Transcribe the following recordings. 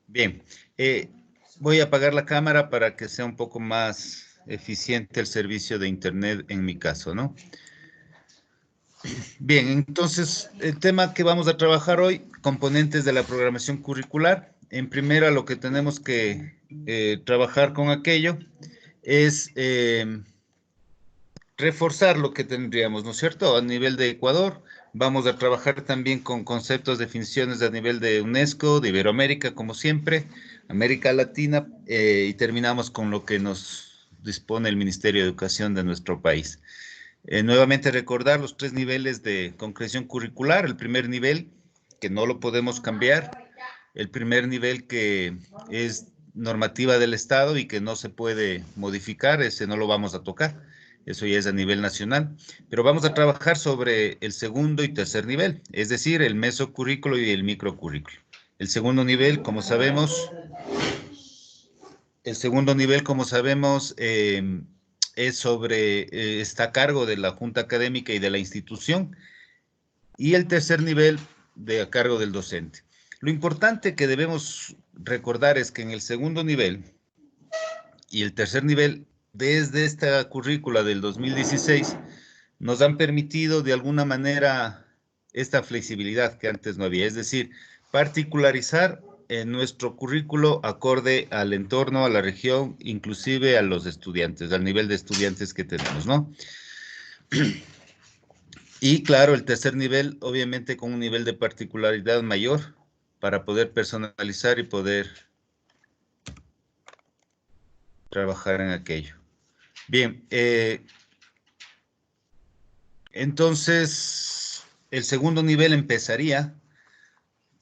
Bien, voy a apagar la cámara para que sea un poco más eficiente el servicio de Internet en mi caso, ¿no? Bien, entonces el tema que vamos a trabajar hoy, componentes de la programación curricular. En primera, lo que tenemos que trabajar con aquello es reforzar lo que tendríamos, ¿no es cierto? A nivel de Ecuador, vamos a trabajar también con conceptos, definiciones a nivel de UNESCO, de Iberoamérica, como siempre, América Latina, y terminamos con lo que nos dispone el Ministerio de Educación de nuestro país. Nuevamente recordar los tres niveles de concreción curricular. El primer nivel, que no lo podemos cambiar. El primer nivel que es normativa del Estado y que no se puede modificar, ese no lo vamos a tocar. Eso ya es a nivel nacional. Pero vamos a trabajar sobre el segundo y tercer nivel, es decir, el mesocurrículo y el microcurrículo. El segundo nivel, como sabemos, es sobre, está a cargo de la Junta Académica y de la institución, y el tercer nivel de a cargo del docente. Lo importante que debemos recordar es que en el segundo nivel y el tercer nivel, desde esta currícula del 2016, nos han permitido de alguna manera esta flexibilidad que antes no había, es decir, particularizar en nuestro currículo acorde al entorno, a la región, inclusive a los estudiantes, al nivel de estudiantes que tenemos, ¿no? Y claro, el tercer nivel, obviamente con un nivel de particularidad mayor para poder personalizar y poder trabajar en aquello. Bien, entonces el segundo nivel empezaría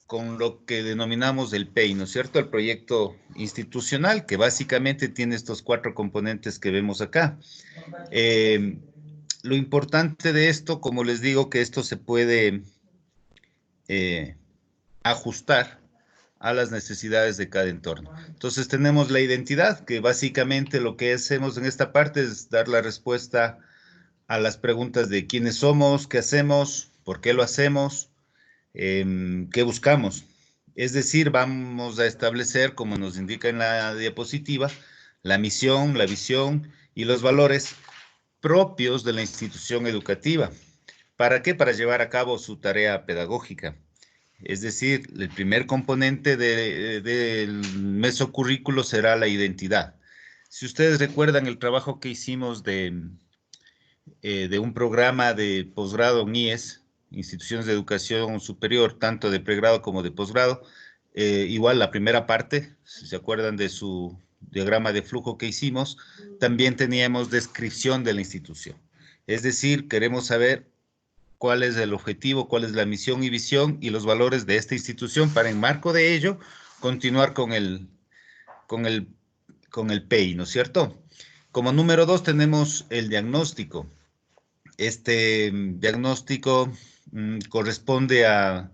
con lo que denominamos el PEI, ¿no es cierto? El proyecto institucional, que básicamente tiene estos cuatro componentes que vemos acá. Lo importante de esto, como les digo, que esto se puede ajustar a las necesidades de cada entorno. Entonces tenemos la identidad, que básicamente lo que hacemos en esta parte es dar la respuesta a las preguntas de quiénes somos, qué hacemos, por qué lo hacemos, qué buscamos. Es decir, vamos a establecer, como nos indica en la diapositiva, la misión, la visión y los valores propios de la institución educativa. ¿Para qué? Para llevar a cabo su tarea pedagógica. Es decir, el primer componente del mesocurrículo será la identidad. Si ustedes recuerdan el trabajo que hicimos de un programa de posgrado en IES, Instituciones de Educación Superior, tanto de pregrado como de posgrado, igual la primera parte, si se acuerdan de su diagrama de flujo que hicimos, también teníamos descripción de la institución. Es decir, queremos saber cuál es el objetivo, cuál es la misión y visión y los valores de esta institución para, en marco de ello, continuar con el, con el PEI, ¿no es cierto? Como número dos tenemos el diagnóstico. Este diagnóstico corresponde a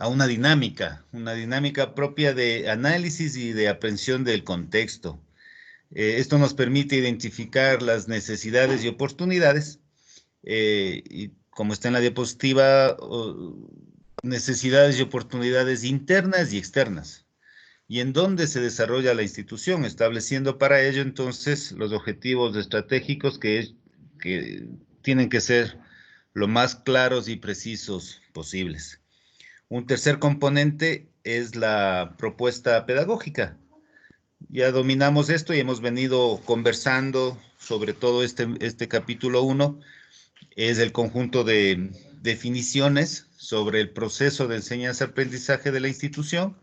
una dinámica propia de análisis y de aprehensión del contexto. Esto nos permite identificar las necesidades y oportunidades, y como está en la diapositiva, necesidades y oportunidades internas y externas, y en dónde se desarrolla la institución, estableciendo para ello entonces los objetivos estratégicos que tienen que ser lo más claros y precisos posibles. Un tercer componente es la propuesta pedagógica. Ya dominamos esto y hemos venido conversando sobre todo este capítulo 1. Es el conjunto de definiciones sobre el proceso de enseñanza-aprendizaje de la institución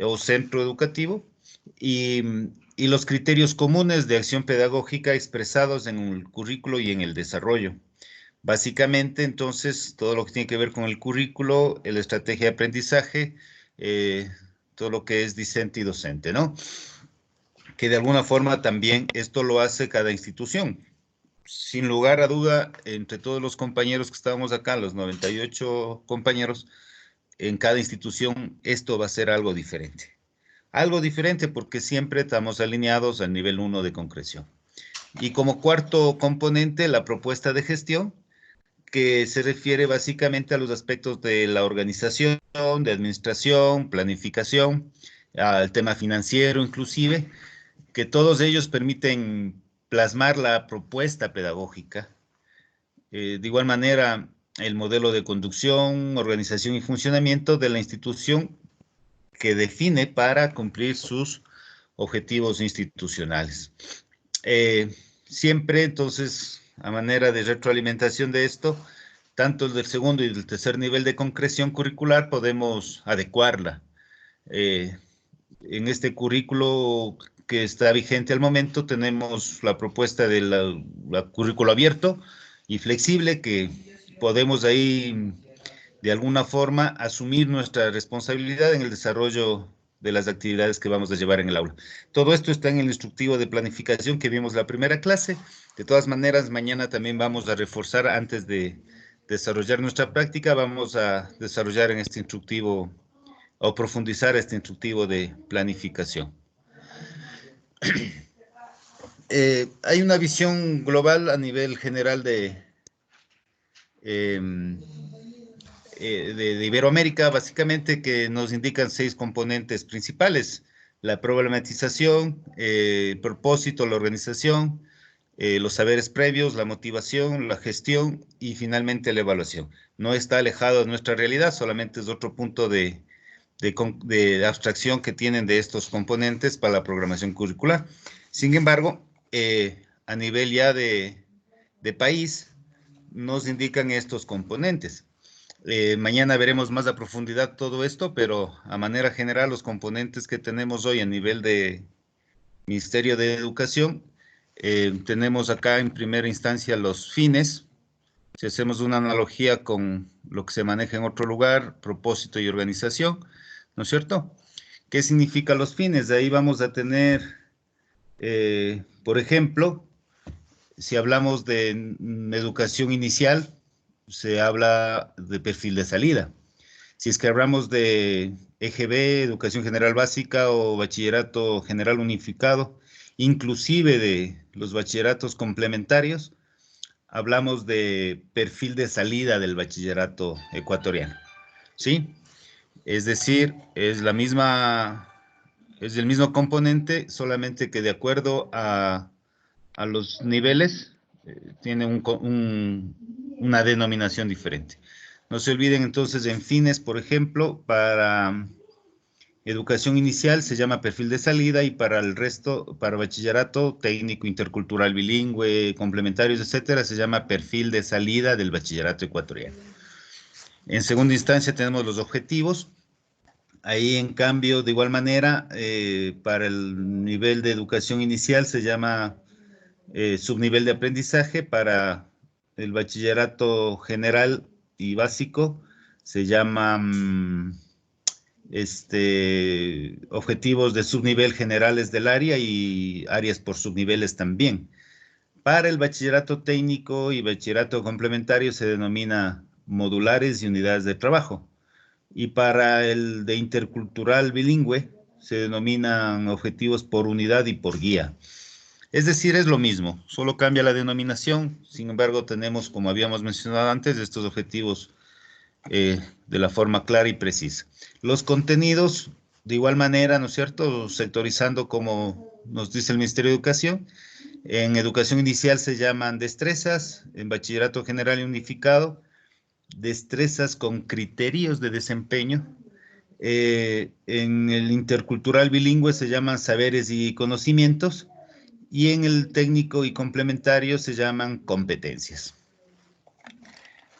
o centro educativo y, y los criterios comunes de acción pedagógica expresados en el currículo y en el desarrollo. Básicamente, entonces, todo lo que tiene que ver con el currículo, la estrategia de aprendizaje, todo lo que es discente y docente, ¿no? Que de alguna forma también esto lo hace cada institución. Sin lugar a duda, entre todos los compañeros que estábamos acá, los 98 compañeros, en cada institución esto va a ser algo diferente. Algo diferente porque siempre estamos alineados al nivel 1 de concreción. Y como cuarto componente, la propuesta de gestión, que se refiere básicamente a los aspectos de la organización, de administración, planificación, al tema financiero inclusive, que todos ellos permiten plasmar la propuesta pedagógica. De igual manera, el modelo de conducción, organización y funcionamiento de la institución que define para cumplir sus objetivos institucionales. Siempre, entonces, a manera de retroalimentación de esto, tanto el del segundo y del tercer nivel de concreción curricular podemos adecuarla. En este currículo que está vigente al momento tenemos la propuesta del currículo abierto y flexible, que podemos ahí de alguna forma asumir nuestra responsabilidad en el desarrollo de las actividades que vamos a llevar en el aula. Todo esto está en el instructivo de planificación que vimos la primera clase. De todas maneras, mañana también vamos a reforzar, antes de desarrollar nuestra práctica, vamos a desarrollar en este instructivo o profundizar este instructivo de planificación. Hay una visión global a nivel general de Iberoamérica, básicamente, que nos indican 6 componentes principales: la problematización, el propósito, la organización, los saberes previos, la motivación, la gestión y finalmente la evaluación. No está alejado de nuestra realidad, solamente es otro punto de abstracción que tienen de estos componentes para la programación curricular. Sin embargo, a nivel ya de país, nos indican estos componentes. Mañana veremos más a profundidad todo esto, pero a manera general los componentes que tenemos hoy a nivel de Ministerio de Educación, tenemos acá en primera instancia los fines. Si hacemos una analogía con lo que se maneja en otro lugar, propósito y organización, ¿no es cierto? ¿Qué significan los fines? De ahí vamos a tener, por ejemplo, si hablamos de educación inicial, se habla de perfil de salida. Si es que hablamos de EGB, Educación General Básica, o Bachillerato General Unificado, inclusive de los bachilleratos complementarios, hablamos de perfil de salida del bachillerato ecuatoriano, ¿sí? Es decir, es el mismo componente, solamente que de acuerdo a los niveles, tiene una denominación diferente. No se olviden entonces, en fines, por ejemplo, para educación inicial se llama perfil de salida, y para el resto, para bachillerato técnico, intercultural, bilingüe, complementarios, etcétera, se llama perfil de salida del bachillerato ecuatoriano. En segunda instancia tenemos los objetivos. Ahí, en cambio, de igual manera, para el nivel de educación inicial se llama subnivel de aprendizaje. Para el bachillerato general y básico se llaman objetivos de subnivel generales del área y áreas por subniveles también. Para el bachillerato técnico y bachillerato complementario se denomina modulares y unidades de trabajo. Y para el de intercultural bilingüe se denominan objetivos por unidad y por guía. Es decir, es lo mismo, solo cambia la denominación. Sin embargo, tenemos, como habíamos mencionado antes, estos objetivos de la forma clara y precisa. Los contenidos, de igual manera, ¿no es cierto?, sectorizando como nos dice el Ministerio de Educación. En educación inicial se llaman destrezas, en bachillerato general y unificado, destrezas con criterios de desempeño. En el intercultural bilingüe se llaman saberes y conocimientos, y en el técnico y complementario se llaman competencias.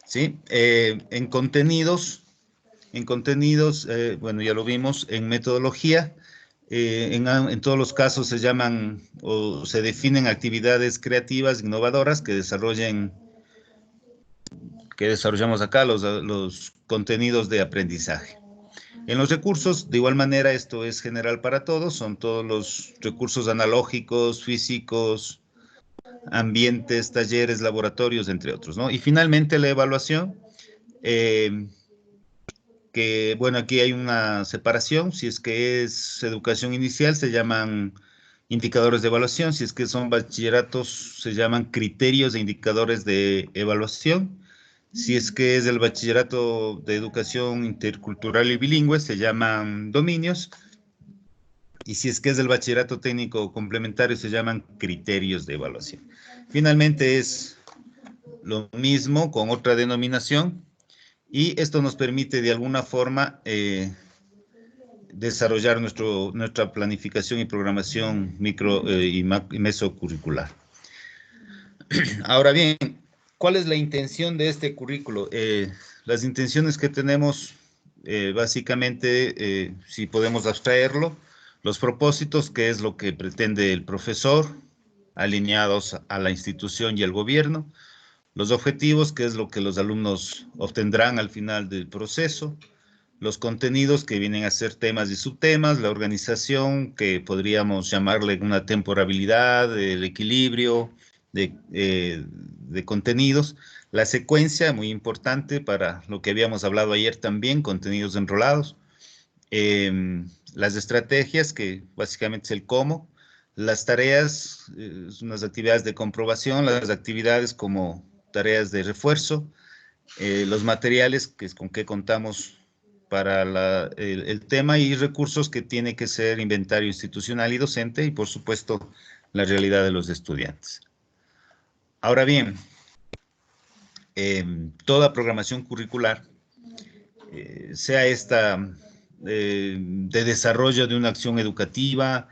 ¿Sí? En contenidos, bueno, ya lo vimos. En metodología, en todos los casos se llaman o se definen actividades creativas, innovadoras, que desarrollamos acá, los contenidos de aprendizaje. En los recursos, de igual manera, esto es general para todos, son todos los recursos analógicos, físicos, ambientes, talleres, laboratorios, entre otros, ¿no? Y finalmente la evaluación, que, bueno, aquí hay una separación. Si es que es educación inicial, se llaman indicadores de evaluación. Si es que son bachilleratos, se llaman criterios e indicadores de evaluación. Si es que es el bachillerato de educación intercultural y bilingüe, se llaman dominios. Y si es que es del bachillerato técnico complementario, se llaman criterios de evaluación. Finalmente es lo mismo con otra denominación y esto nos permite de alguna forma desarrollar nuestra planificación y programación micro y mesocurricular. Ahora bien, ¿cuál es la intención de este currículo? Las intenciones que tenemos, básicamente, si podemos abstraerlo, los propósitos, que es lo que pretende el profesor, alineados a la institución y al gobierno, los objetivos, que es lo que los alumnos obtendrán al final del proceso, los contenidos que vienen a ser temas y subtemas, la organización que podríamos llamarle una temporalidad, el equilibrio de contenidos, la secuencia, muy importante para lo que habíamos hablado ayer también, contenidos enrolados, las estrategias, que básicamente es el cómo, las tareas, unas actividades de comprobación, las actividades como tareas de refuerzo, los materiales, que es con qué contamos para el tema, y recursos que tiene que ser inventario institucional y docente, y por supuesto la realidad de los estudiantes. Ahora bien, toda programación curricular, sea esta de desarrollo de una acción educativa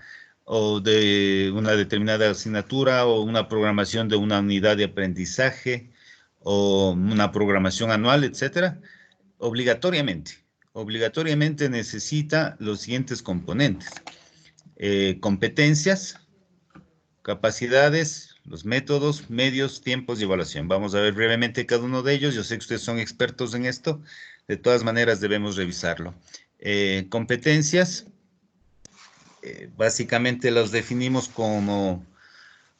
o de una determinada asignatura o una programación de una unidad de aprendizaje o una programación anual, etcétera, obligatoriamente necesita los siguientes componentes: competencias, capacidades, los métodos, medios, tiempos y evaluación. Vamos a ver brevemente cada uno de ellos. Yo sé que ustedes son expertos en esto. De todas maneras, debemos revisarlo. Competencias, básicamente los definimos como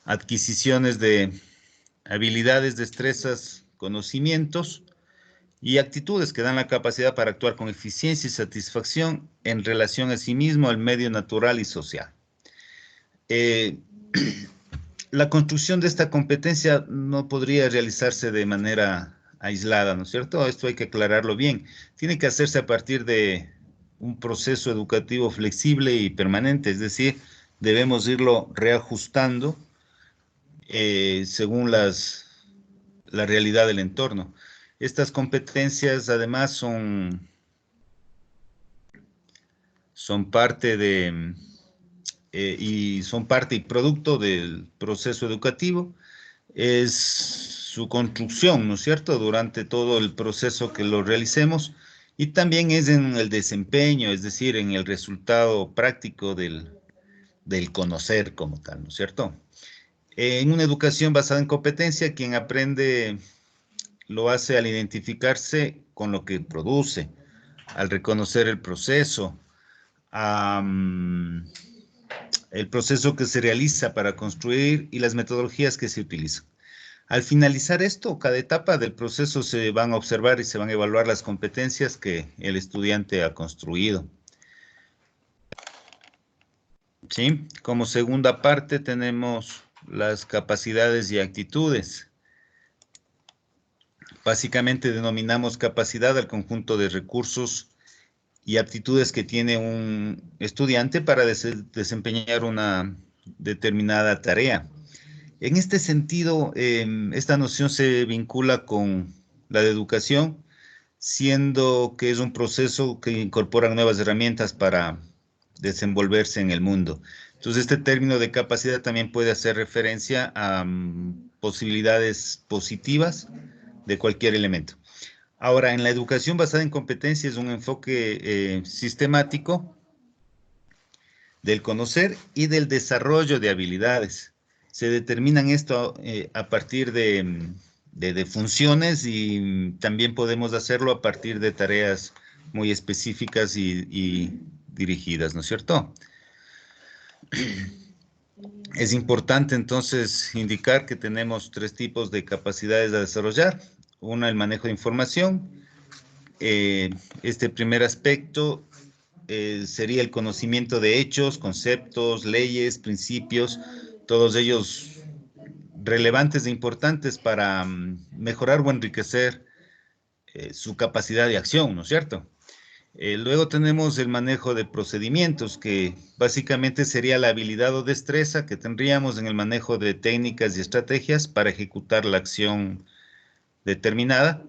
adquisiciones de habilidades, destrezas, conocimientos y actitudes que dan la capacidad para actuar con eficiencia y satisfacción en relación a sí mismo, al medio natural y social. La construcción de esta competencia no podría realizarse de manera aislada, ¿no es cierto? Esto hay que aclararlo bien. Tiene que hacerse a partir de un proceso educativo flexible y permanente, es decir, debemos irlo reajustando según la realidad del entorno. Estas competencias además son parte son parte y producto del proceso educativo. Es su construcción, ¿no es cierto?, durante todo el proceso que lo realicemos, y también es en el desempeño, es decir, en el resultado práctico del conocer como tal, ¿no es cierto? En una educación basada en competencia, quien aprende lo hace al identificarse con lo que produce, al reconocer el proceso, el proceso que se realiza para construir y las metodologías que se utilizan. Al finalizar esto, cada etapa del proceso se van a observar y se van a evaluar las competencias que el estudiante ha construido. ¿Sí? Como segunda parte tenemos las capacidades y actitudes. Básicamente denominamos capacidad al conjunto de recursos y aptitudes que tiene un estudiante para desempeñar una determinada tarea. En este sentido, esta noción se vincula con la de educación, siendo que es un proceso que incorpora nuevas herramientas para desenvolverse en el mundo. Entonces, este término de capacidad también puede hacer referencia a posibilidades positivas de cualquier elemento. Ahora, en la educación basada en competencias es un enfoque sistemático del conocer y del desarrollo de habilidades. Se determinan esto a partir de funciones, y también podemos hacerlo a partir de tareas muy específicas y dirigidas, ¿no es cierto? Es importante entonces indicar que tenemos tres tipos de capacidades a desarrollar. Una, el manejo de información. Este primer aspecto sería el conocimiento de hechos, conceptos, leyes, principios, todos ellos relevantes e importantes para mejorar o enriquecer su capacidad de acción, ¿no es cierto? Luego tenemos el manejo de procedimientos, que básicamente sería la habilidad o destreza que tendríamos en el manejo de técnicas y estrategias para ejecutar la acción determinada.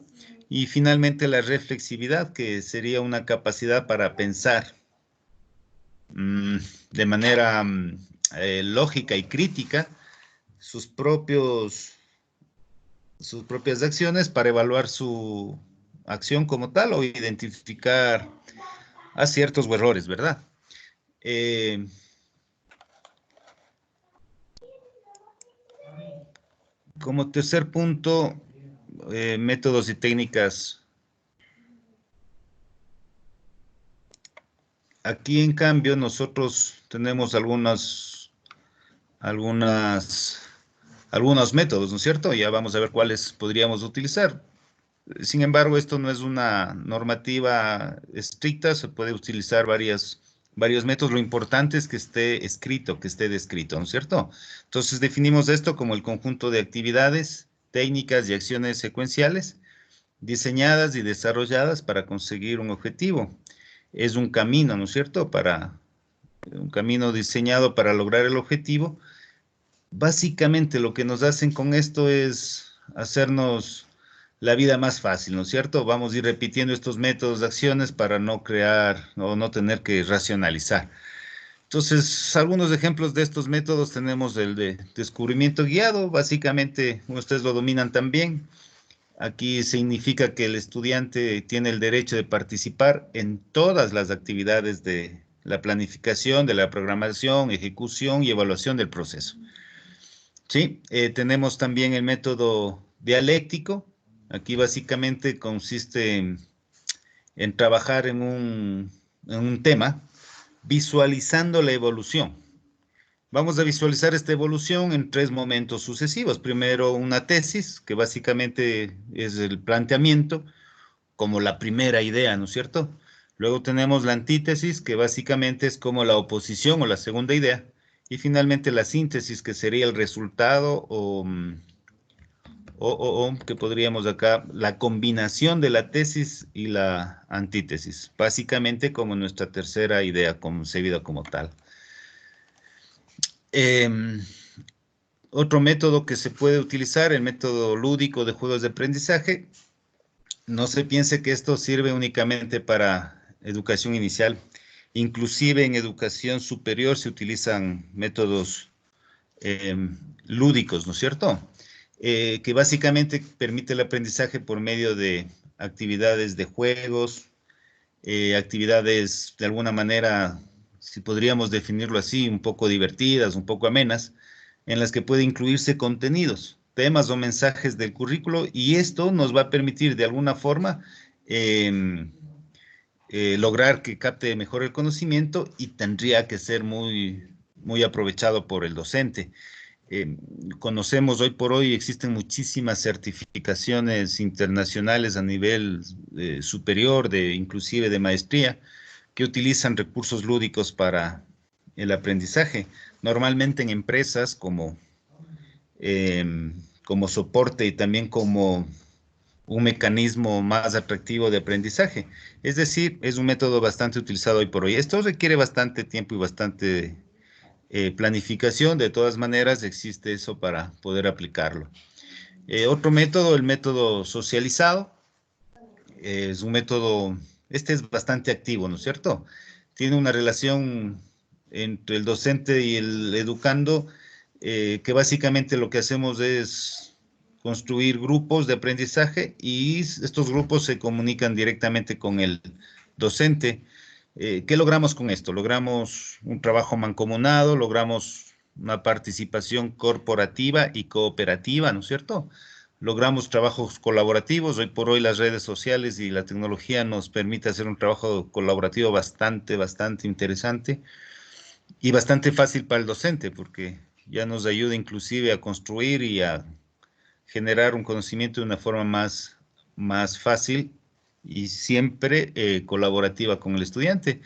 Y finalmente la reflexividad, que sería una capacidad para pensar de manera lógica y crítica sus propias acciones para evaluar su acción como tal o identificar aciertos o errores, ¿verdad? Como tercer punto, métodos y técnicas. Aquí, en cambio, nosotros tenemos algunos métodos, ¿no es cierto? Ya vamos a ver cuáles podríamos utilizar. Sin embargo, esto no es una normativa estricta, se puede utilizar varios métodos. Lo importante es que esté escrito, que esté descrito, ¿no es cierto? Entonces definimos esto como el conjunto de actividades, técnicas y acciones secuenciales diseñadas y desarrolladas para conseguir un objetivo. Es un camino, ¿no es cierto? Un camino diseñado para lograr el objetivo. Básicamente lo que nos hacen con esto es hacernos la vida más fácil, ¿no es cierto? Vamos a ir repitiendo estos métodos de acciones para no crear o no tener que racionalizar. Entonces, algunos ejemplos de estos métodos tenemos el de descubrimiento guiado. Básicamente, ustedes lo dominan también. Aquí significa que el estudiante tiene el derecho de participar en todas las actividades de la planificación, de la programación, ejecución y evaluación del proceso. Sí, tenemos también el método dialéctico. Aquí básicamente consiste en trabajar en un tema visualizando la evolución. Vamos a visualizar esta evolución en 3 momentos sucesivos. Primero, una tesis, que básicamente es el planteamiento, como la primera idea, ¿no es cierto? Luego tenemos la antítesis, que básicamente es como la oposición o la segunda idea. Y finalmente la síntesis, que sería el resultado o que podríamos acá, la combinación de la tesis y la antítesis. Básicamente como nuestra tercera idea concebida como tal. Otro método que se puede utilizar, el método lúdico de juegos de aprendizaje. No se piense que esto sirve únicamente para educación inicial. Inclusive en educación superior se utilizan métodos lúdicos, ¿no es cierto? Que básicamente permite el aprendizaje por medio de actividades de juegos, actividades de alguna manera, si podríamos definirlo así, un poco divertidas, un poco amenas, en las que puede incluirse contenidos, temas o mensajes del currículo, y esto nos va a permitir de alguna forma lograr que capte mejor el conocimiento y tendría que ser muy aprovechado por el docente. Conocemos hoy por hoy, existen muchísimas certificaciones internacionales a nivel superior, inclusive de maestría, que utilizan recursos lúdicos para el aprendizaje. Normalmente en empresas como soporte y también como un mecanismo más atractivo de aprendizaje. Es decir, es un método bastante utilizado hoy por hoy. Esto requiere bastante tiempo y bastante planificación. De todas maneras, existe eso para poder aplicarlo. Otro método, el método socializado, es un método, este es bastante activo, ¿no es cierto? Tiene una relación entre el docente y el educando, que básicamente lo que hacemos es construir grupos de aprendizaje y estos grupos se comunican directamente con el docente. ¿Qué logramos con esto? Logramos un trabajo mancomunado, logramos una participación corporativa y cooperativa, ¿no es cierto? Logramos trabajos colaborativos. Hoy por hoy las redes sociales y la tecnología nos permite hacer un trabajo colaborativo bastante interesante y bastante fácil para el docente, porque ya nos ayuda inclusive a construir y a generar un conocimiento de una forma más fácil y siempre colaborativa con el estudiante.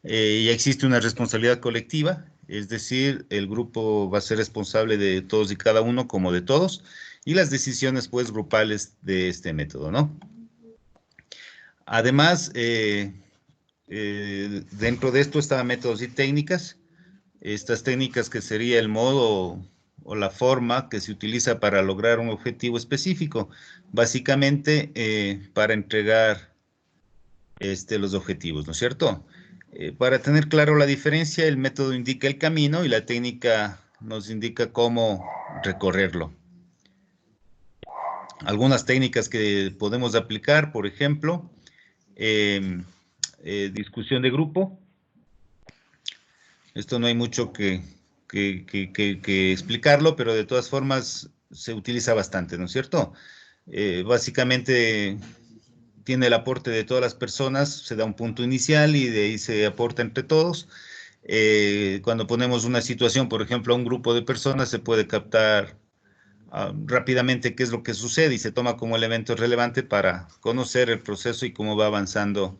Ya existe una responsabilidad colectiva, es decir, el grupo va a ser responsable de todos y cada uno como de todos, y las decisiones pues grupales de este método, ¿no? Además, Dentro de esto estaban métodos y técnicas. Estas técnicas que sería el modo o la forma que se utiliza para lograr un objetivo específico, básicamente para entregar los objetivos, ¿no es cierto? Para tener claro la diferencia, el método indica el camino y la técnica nos indica cómo recorrerlo. Algunas técnicas que podemos aplicar, por ejemplo, discusión de grupo. Esto no hay mucho que explicarlo, pero de todas formas se utiliza bastante, ¿no es cierto? Básicamente tiene el aporte de todas las personas, se da un punto inicial y de ahí se aporta entre todos. Cuando ponemos una situación, por ejemplo, a un grupo de personas, se puede captar rápidamente qué es lo que sucede y se toma como elemento relevante para conocer el proceso y cómo va avanzando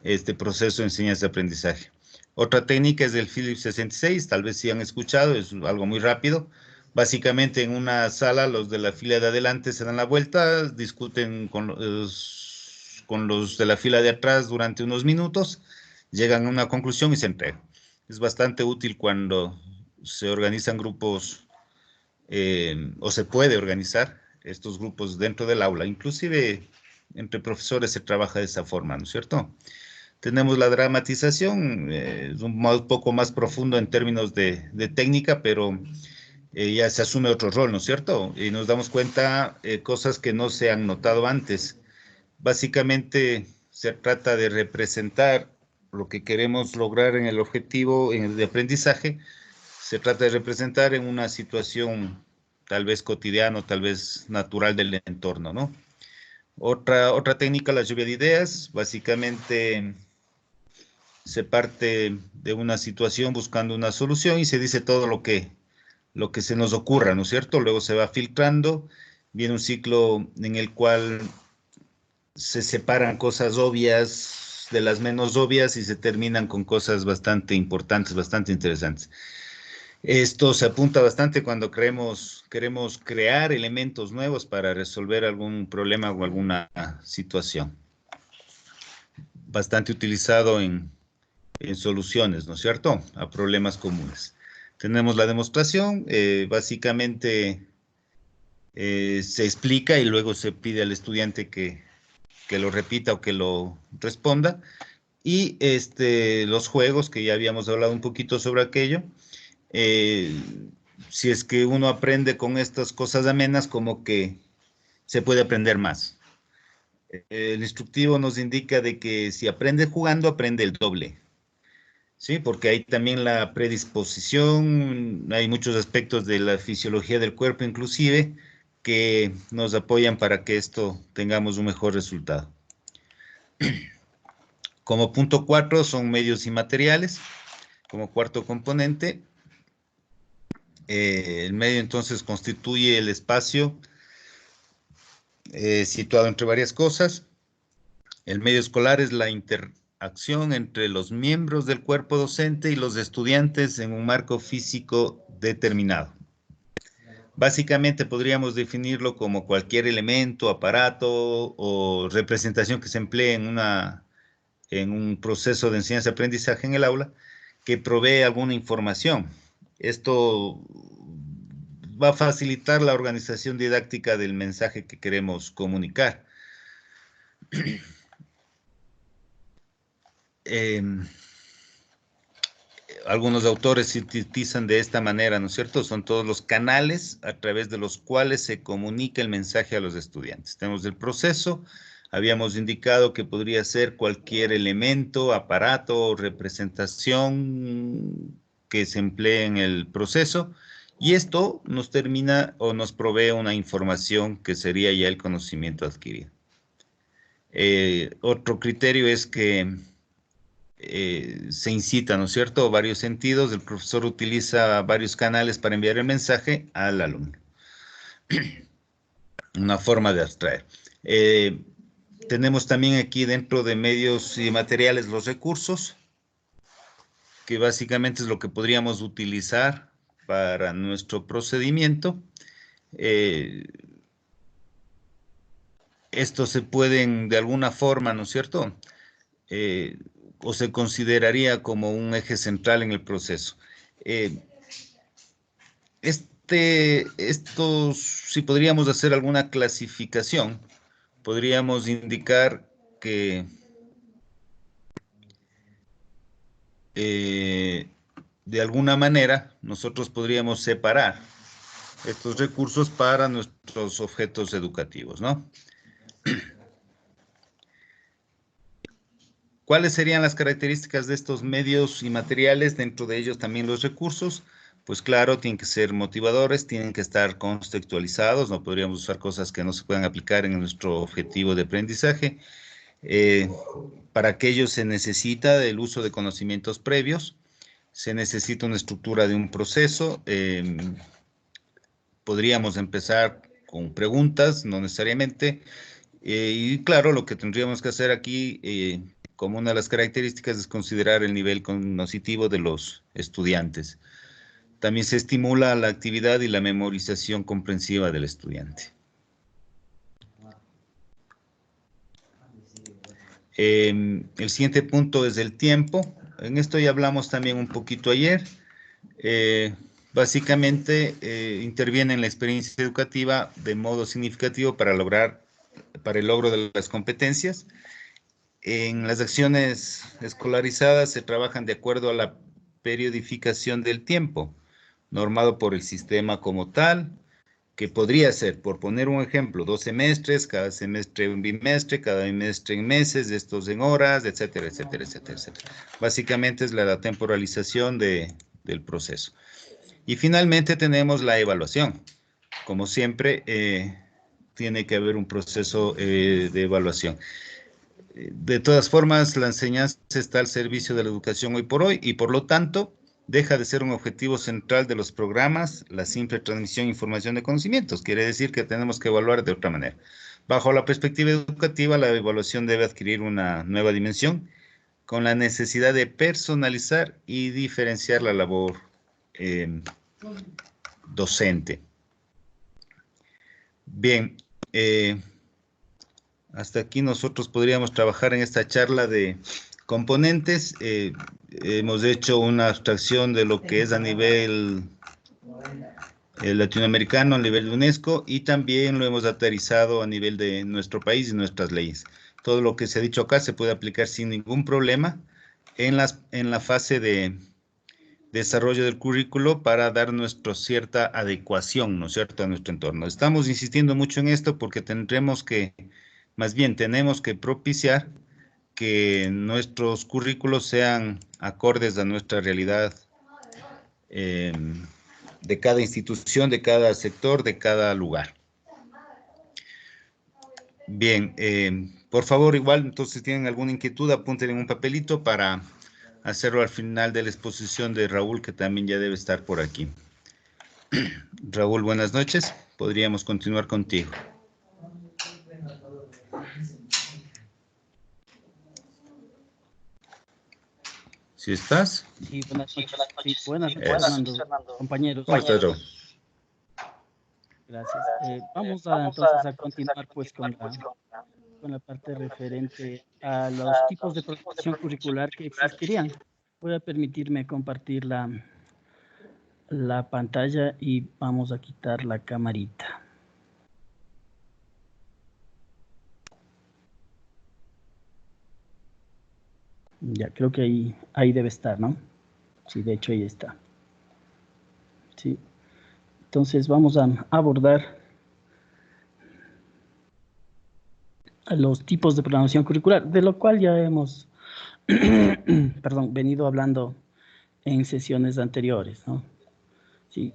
este proceso de enseñanza-aprendizaje. Otra técnica es del Phillips 66, tal vez sí han escuchado, es algo muy rápido. Básicamente en una sala los de la fila de adelante se dan la vuelta, discuten con los de la fila de atrás durante unos minutos, llegan a una conclusión y se entregan. Es bastante útil cuando se organizan grupos o se puede organizar estos grupos dentro del aula. Inclusive entre profesores se trabaja de esa forma, ¿no es cierto? Tenemos la dramatización, es un poco más profundo en términos de técnica, pero ya se asume otro rol, ¿no es cierto? Y nos damos cuenta cosas que no se han notado antes. Básicamente se trata de representar lo que queremos lograr en el objetivo en el de aprendizaje, se trata de representar en una situación tal vez cotidiana, tal vez natural del entorno, ¿no? Otra técnica, la lluvia de ideas, básicamente se parte de una situación buscando una solución y se dice todo lo que se nos ocurra, ¿no es cierto? Luego se va filtrando, viene un ciclo en el cual se separan cosas obvias de las menos obvias y se terminan con cosas bastante importantes, bastante interesantes. Esto se apunta bastante cuando queremos crear elementos nuevos para resolver algún problema o alguna situación. Bastante utilizado en soluciones, ¿no es cierto?, a problemas comunes. Tenemos la demostración, básicamente se explica y luego se pide al estudiante que lo repita o que lo responda. Y los juegos, que ya habíamos hablado un poquito sobre aquello, si es que uno aprende con estas cosas amenas, como que se puede aprender más. El instructivo nos indica de que si aprende jugando, aprende el doble. Sí, porque hay también la predisposición, hay muchos aspectos de la fisiología del cuerpo inclusive que nos apoyan para que esto tengamos un mejor resultado. Como punto 4 son medios y materiales, como cuarto componente. El medio entonces constituye el espacio situado entre varias cosas. El medio escolar es la interacción entre los miembros del cuerpo docente y los estudiantes en un marco físico determinado. Básicamente podríamos definirlo como cualquier elemento, aparato o representación que se emplee en un proceso de enseñanza-aprendizaje en el aula que provee alguna información. Esto va a facilitar la organización didáctica del mensaje que queremos comunicar. Algunos autores sintetizan de esta manera, ¿no es cierto? Son todos los canales a través de los cuales se comunica el mensaje a los estudiantes. Tenemos el proceso, habíamos indicado que podría ser cualquier elemento, aparato o representación que se emplee en el proceso, y esto nos termina o nos provee una información que sería ya el conocimiento adquirido. Otro criterio es que se incita, ¿no es cierto?, varios sentidos. El profesor utiliza varios canales para enviar el mensaje al alumno. Una forma de abstraer. Tenemos también aquí dentro de medios y materiales los recursos, que básicamente es lo que podríamos utilizar para nuestro procedimiento. Estos se pueden de alguna forma, ¿no es cierto?, o se consideraría como un eje central en el proceso. Esto, si podríamos hacer alguna clasificación, podríamos indicar que de alguna manera nosotros podríamos separar estos recursos para nuestros objetos educativos, ¿no? ¿Cuáles serían las características de estos medios y materiales? Dentro de ellos también los recursos. Pues claro, tienen que ser motivadores, tienen que estar contextualizados, no podríamos usar cosas que no se puedan aplicar en nuestro objetivo de aprendizaje. Para aquello se necesita del uso de conocimientos previos, se necesita una estructura de un proceso. Podríamos empezar con preguntas, no necesariamente. Y claro, lo que tendríamos que hacer aquí, como una de las características, es considerar el nivel cognitivo de los estudiantes. También se estimula la actividad y la memorización comprensiva del estudiante. El siguiente punto es el tiempo. En esto ya hablamos también un poquito ayer. Básicamente interviene en la experiencia educativa de modo significativo para el logro de las competencias. En las acciones escolarizadas se trabajan de acuerdo a la periodificación del tiempo, normado por el sistema como tal, que podría ser, por poner un ejemplo, 2 semestres, cada semestre un bimestre, cada bimestre en meses, estos en horas, etcétera, etcétera, etcétera, etcétera. Básicamente es la temporalización del proceso. Y finalmente tenemos la evaluación. Como siempre, tiene que haber un proceso de evaluación. De todas formas, la enseñanza está al servicio de la educación hoy por hoy y por lo tanto deja de ser un objetivo central de los programas la simple transmisión e información de conocimientos. Quiere decir que tenemos que evaluar de otra manera. Bajo la perspectiva educativa, la evaluación debe adquirir una nueva dimensión con la necesidad de personalizar y diferenciar la labor docente. Bien, hasta aquí nosotros podríamos trabajar en esta charla de componentes. Hemos hecho una abstracción de lo que es a nivel latinoamericano, a nivel de UNESCO, y también lo hemos aterrizado a nivel de nuestro país y nuestras leyes. Todo lo que se ha dicho acá se puede aplicar sin ningún problema en la fase de desarrollo del currículo para dar nuestra cierta adecuación, ¿no es cierto?, a nuestro entorno. Estamos insistiendo mucho en esto porque tenemos que propiciar que nuestros currículos sean acordes a nuestra realidad de cada institución, de cada sector, de cada lugar. Bien, por favor, igual, entonces, tienen alguna inquietud, apunten en un papelito para hacerlo al final de la exposición de Raúl, que también ya debe estar por aquí. Raúl, buenas noches. Podríamos continuar contigo. ¿Sí estás? Sí, buenas noches. Sí, buenas noches, Fernando, compañeros. ¿Cómo estás, Raúl? Gracias. Vamos entonces a continuar pues con la parte referente a los tipos de programación curricular que existirían. Voy a permitirme compartir la pantalla y vamos a quitar la camarita. Ya, creo que ahí debe estar, ¿no? Sí, de hecho ahí está. Sí. Entonces vamos a abordar los tipos de programación curricular, de lo cual ya hemos venido hablando en sesiones anteriores, ¿no? Sí,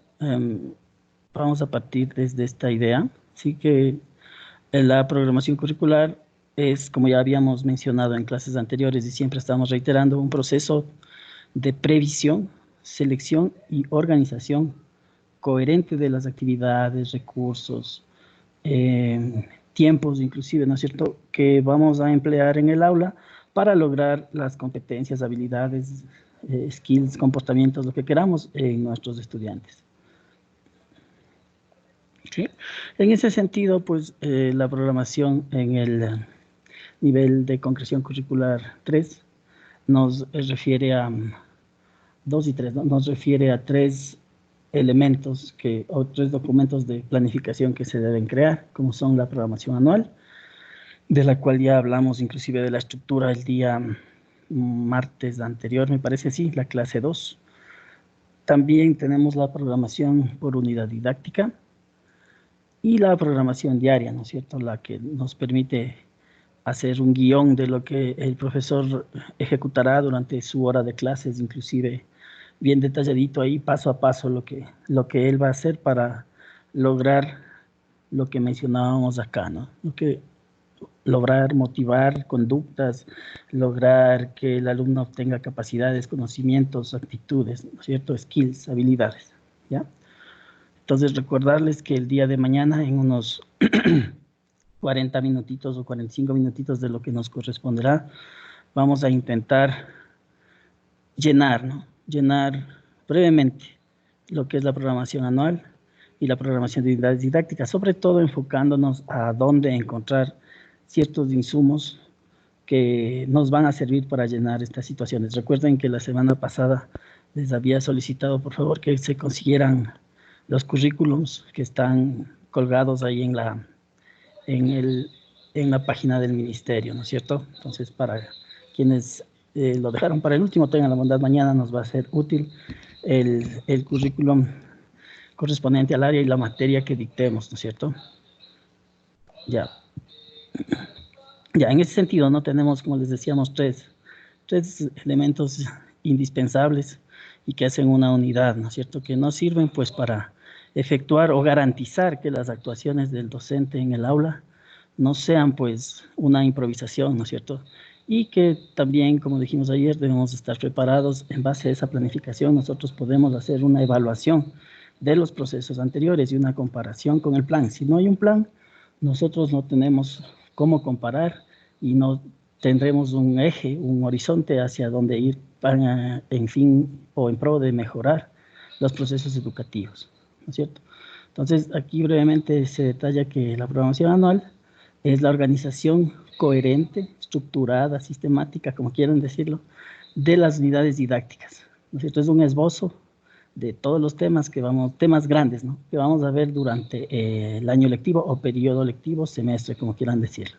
vamos a partir desde esta idea, sí que la programación curricular es, como ya habíamos mencionado en clases anteriores y siempre estamos reiterando, un proceso de previsión, selección y organización coherente de las actividades, recursos, tiempos inclusive, ¿no es cierto?, que vamos a emplear en el aula para lograr las competencias, habilidades, skills, comportamientos, lo que queramos en nuestros estudiantes. ¿Sí? En ese sentido, pues la programación en el nivel de concreción curricular 3 nos refiere a 2 y 3, ¿no? Nos refiere a 3 elementos o 3 documentos de planificación que se deben crear, como son la programación anual, de la cual ya hablamos inclusive de la estructura el día martes anterior, me parece, sí, la clase 2. También tenemos la programación por unidad didáctica y la programación diaria, ¿no es cierto?, la que nos permite hacer un guión de lo que el profesor ejecutará durante su hora de clases, inclusive bien detalladito ahí, paso a paso, lo que él va a hacer para lograr lo que mencionábamos acá, ¿no? Lograr motivar conductas, lograr que el alumno obtenga capacidades, conocimientos, actitudes, ¿no es cierto?, skills, habilidades, ¿ya? Entonces, recordarles que el día de mañana, en unos 40 minutitos o 45 minutitos de lo que nos corresponderá, vamos a intentar llenar, ¿no? Llenar brevemente lo que es la programación anual y la programación de unidades didácticas, sobre todo enfocándonos a dónde encontrar ciertos insumos que nos van a servir para llenar estas situaciones. Recuerden que la semana pasada les había solicitado, por favor, que se consiguieran los currículums que están colgados ahí en la página del ministerio, ¿no es cierto? Entonces, para quienes lo dejaron para el último, tengan la bondad, mañana nos va a ser útil el currículum correspondiente al área y la materia que dictemos, ¿no es cierto? Ya, en ese sentido, no tenemos, como les decíamos, tres elementos indispensables y que hacen una unidad, ¿no es cierto?, que nos sirven pues para efectuar o garantizar que las actuaciones del docente en el aula no sean pues una improvisación, ¿no es cierto?, y que también, como dijimos ayer, debemos estar preparados. En base a esa planificación nosotros podemos hacer una evaluación de los procesos anteriores y una comparación con el plan. Si no hay un plan, nosotros no tenemos cómo comparar y no tendremos un eje, un horizonte hacia donde ir para, en fin, o en pro de mejorar los procesos educativos, ¿no es cierto? Entonces, aquí brevemente se detalla que la programación anual es la organización coherente, estructurada, sistemática, como quieran decirlo, de las unidades didácticas, ¿no es cierto? Es un esbozo de todos los temas temas grandes, ¿no?, que vamos a ver durante el año lectivo o periodo lectivo, semestre, como quieran decirlo.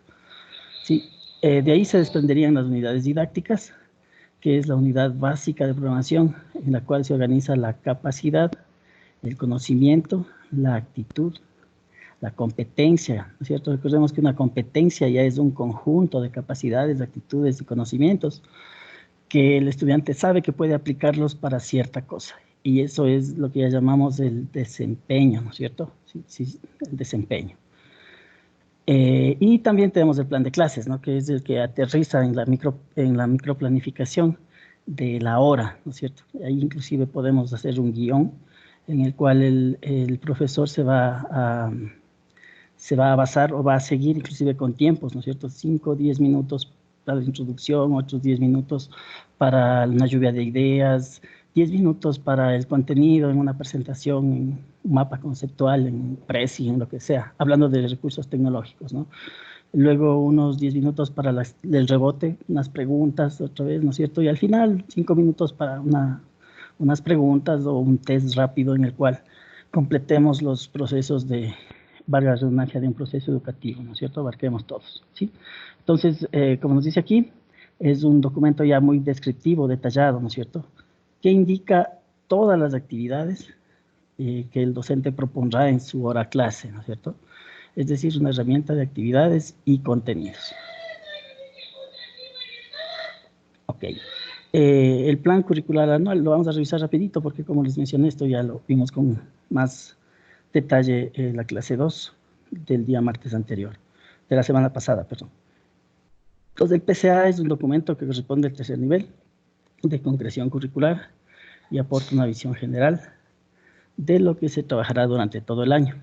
Sí, de ahí se desprenderían las unidades didácticas, que es la unidad básica de programación, en la cual se organiza la capacidad, el conocimiento, la actitud, la competencia, ¿no es cierto? Recordemos que una competencia ya es un conjunto de capacidades, actitudes y conocimientos que el estudiante sabe que puede aplicarlos para cierta cosa. Y eso es lo que ya llamamos el desempeño, ¿no es cierto? Sí, el desempeño. Y también tenemos el plan de clases, ¿no?, que es el que aterriza en la microplanificación de la hora, ¿no es cierto? Ahí inclusive podemos hacer un guión en el cual el profesor se va a basar o va a seguir inclusive con tiempos, ¿no es cierto? 5 o 10 minutos para la introducción, otros 10 minutos para una lluvia de ideas, 10 minutos para el contenido en una presentación, en un mapa conceptual, en Prezi, en lo que sea, hablando de recursos tecnológicos, ¿no? Luego unos 10 minutos para el rebote, unas preguntas otra vez, ¿no es cierto? Y al final 5 minutos para unas preguntas o un test rápido en el cual completemos los procesos de, valga la redundancia, de un proceso educativo, ¿no es cierto? Abarquemos todos, ¿sí? Entonces, como nos dice aquí, es un documento ya muy descriptivo, detallado, ¿no es cierto?, que indica todas las actividades que el docente propondrá en su hora clase, ¿no es cierto? Es decir, una herramienta de actividades y contenidos. Ok. El plan curricular anual lo vamos a revisar rapidito porque, como les mencioné, esto ya lo vimos con más detalle en la clase 2 del día martes anterior, de la semana pasada, perdón. Entonces, el PCA es un documento que corresponde al tercer nivel de concreción curricular y aporta una visión general de lo que se trabajará durante todo el año.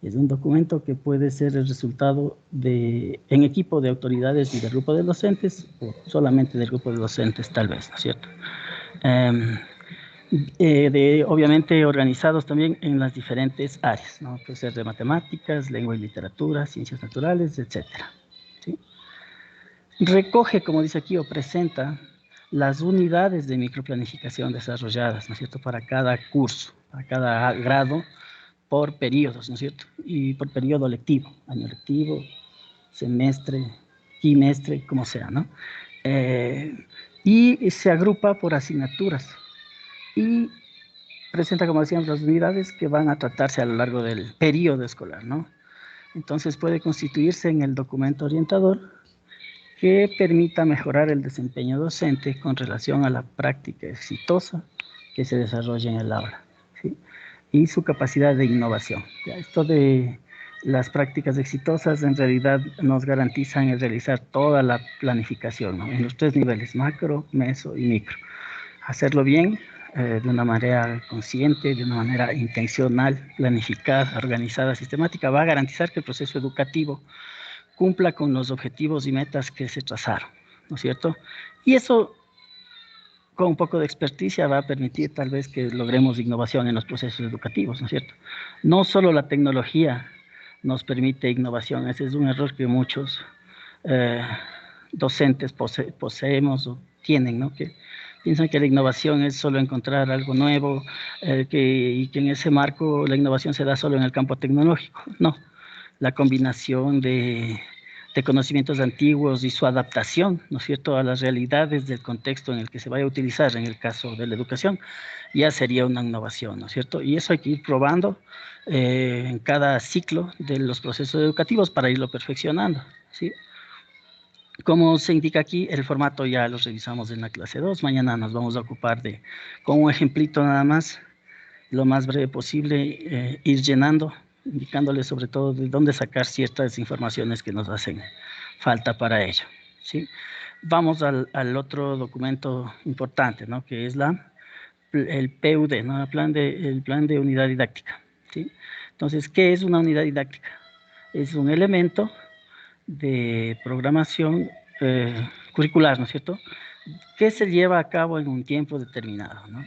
Es un documento que puede ser el resultado en equipo de autoridades y del grupo de docentes, o solamente del grupo de docentes, tal vez, ¿no es cierto? Obviamente organizados también en las diferentes áreas, ¿no? Puede ser de matemáticas, lengua y literatura, ciencias naturales, etc. ¿Sí? Recoge, como dice aquí, o presenta las unidades de microplanificación desarrolladas, ¿no es cierto?, para cada curso, para cada grado, por periodos, ¿no es cierto?, y por periodo lectivo, año lectivo, semestre, quimestre, como sea, ¿no? Y se agrupa por asignaturas y presenta, como decíamos, las unidades que van a tratarse a lo largo del periodo escolar, ¿no? Entonces puede constituirse en el documento orientador que permita mejorar el desempeño docente con relación a la práctica exitosa que se desarrolla en el aula, ¿sí?, y su capacidad de innovación. Ya, esto de las prácticas exitosas en realidad nos garantizan el realizar toda la planificación, ¿no?, en los 3 niveles, macro, meso y micro. Hacerlo bien, de una manera consciente, de una manera intencional, planificada, organizada, sistemática, va a garantizar que el proceso educativo cumpla con los objetivos y metas que se trazaron, ¿no es cierto? Y eso, con un poco de experticia, va a permitir tal vez que logremos innovación en los procesos educativos, ¿no es cierto? No solo la tecnología nos permite innovación, ese es un error que muchos docentes poseemos o tienen, ¿no?, que piensan que la innovación es solo encontrar algo nuevo y que en ese marco la innovación se da solo en el campo tecnológico. No, la combinación de conocimientos antiguos y su adaptación, ¿no es cierto?, a las realidades del contexto en el que se vaya a utilizar, en el caso de la educación, ya sería una innovación, ¿no es cierto? Y eso hay que ir probando en cada ciclo de los procesos educativos para irlo perfeccionando, ¿sí? Como se indica aquí, el formato ya lo revisamos en la clase 2. Mañana nos vamos a ocupar de, con un ejemplito nada más, lo más breve posible, ir llenando, indicándole sobre todo de dónde sacar ciertas informaciones que nos hacen falta para ello, ¿sí? Vamos al otro documento importante, ¿no?, que es el PUD, ¿no?, el plan de unidad didáctica, ¿sí? Entonces, ¿qué es una unidad didáctica? Es un elemento de programación curricular, ¿no es cierto?, que se lleva a cabo en un tiempo determinado, ¿no?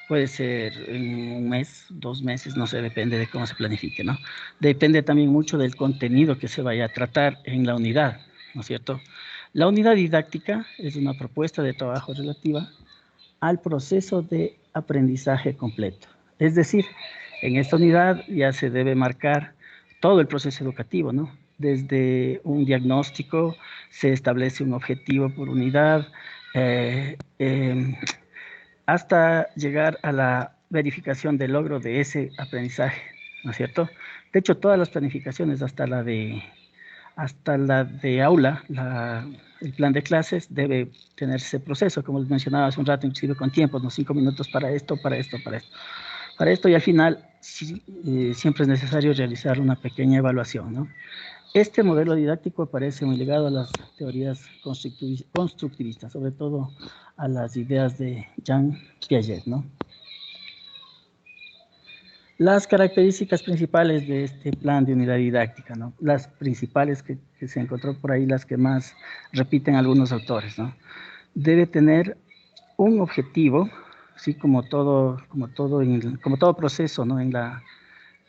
Puede ser en un mes, 2 meses, no sé, depende de cómo se planifique, ¿no? Depende también mucho del contenido que se vaya a tratar en la unidad, ¿no es cierto? La unidad didáctica es una propuesta de trabajo relativa al proceso de aprendizaje completo. Es decir, en esta unidad ya se debe marcar todo el proceso educativo, ¿no? Desde un diagnóstico, se establece un objetivo por unidad, hasta llegar a la verificación del logro de ese aprendizaje, ¿no es cierto? De hecho, todas las planificaciones, hasta la de aula, el plan de clases debe tener ese proceso, como les mencionaba hace un rato, inclusive con tiempos, ¿no?, 5 minutos para esto, para esto, para esto. Para esto, y al final siempre es necesario realizar una pequeña evaluación, ¿no? Este modelo didáctico aparece muy ligado a las teorías constructivistas, sobre todo a las ideas de Jean Piaget, ¿no? Las características principales de este plan de unidad didáctica, ¿no?, las principales que se encontró por ahí, las que más repiten algunos autores, ¿no? Debe tener un objetivo, ¿sí?, como todo proceso, ¿no?, en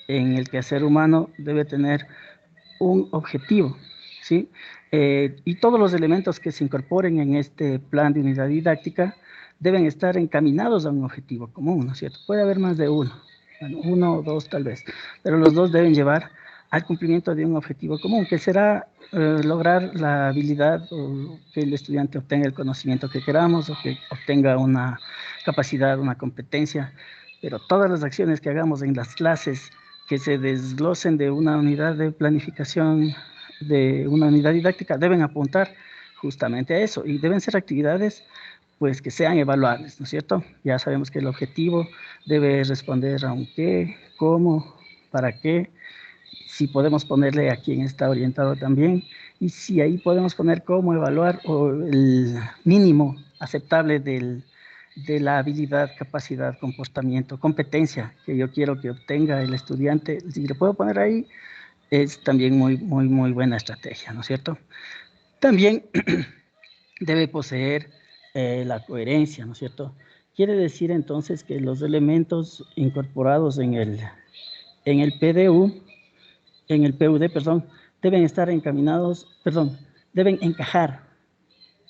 el quehacer humano debe tener un objetivo, ¿sí? Y todos los elementos que se incorporen en este plan de unidad didáctica deben estar encaminados a un objetivo común, ¿no es cierto? Puede haber más de uno, bueno, 1 o 2 tal vez, pero los 2 deben llevar al cumplimiento de un objetivo común, que será lograr la habilidad o que el estudiante obtenga el conocimiento que queramos o que obtenga una capacidad, una competencia, pero todas las acciones que hagamos en las clases que se desglosen de una unidad de planificación, de una unidad didáctica, deben apuntar justamente a eso y deben ser actividades pues que sean evaluables, ¿no es cierto? Ya sabemos que el objetivo debe responder a un qué, cómo, para qué, si podemos ponerle a quién está orientado también, y si ahí podemos poner cómo evaluar o el mínimo aceptable de la habilidad, capacidad, comportamiento, competencia que yo quiero que obtenga el estudiante, si lo puedo poner ahí, es también muy buena estrategia, ¿no es cierto? También debe poseer la coherencia, ¿no es cierto? Quiere decir entonces que los elementos incorporados en el PUD, perdón, deben estar encaminados, deben encajar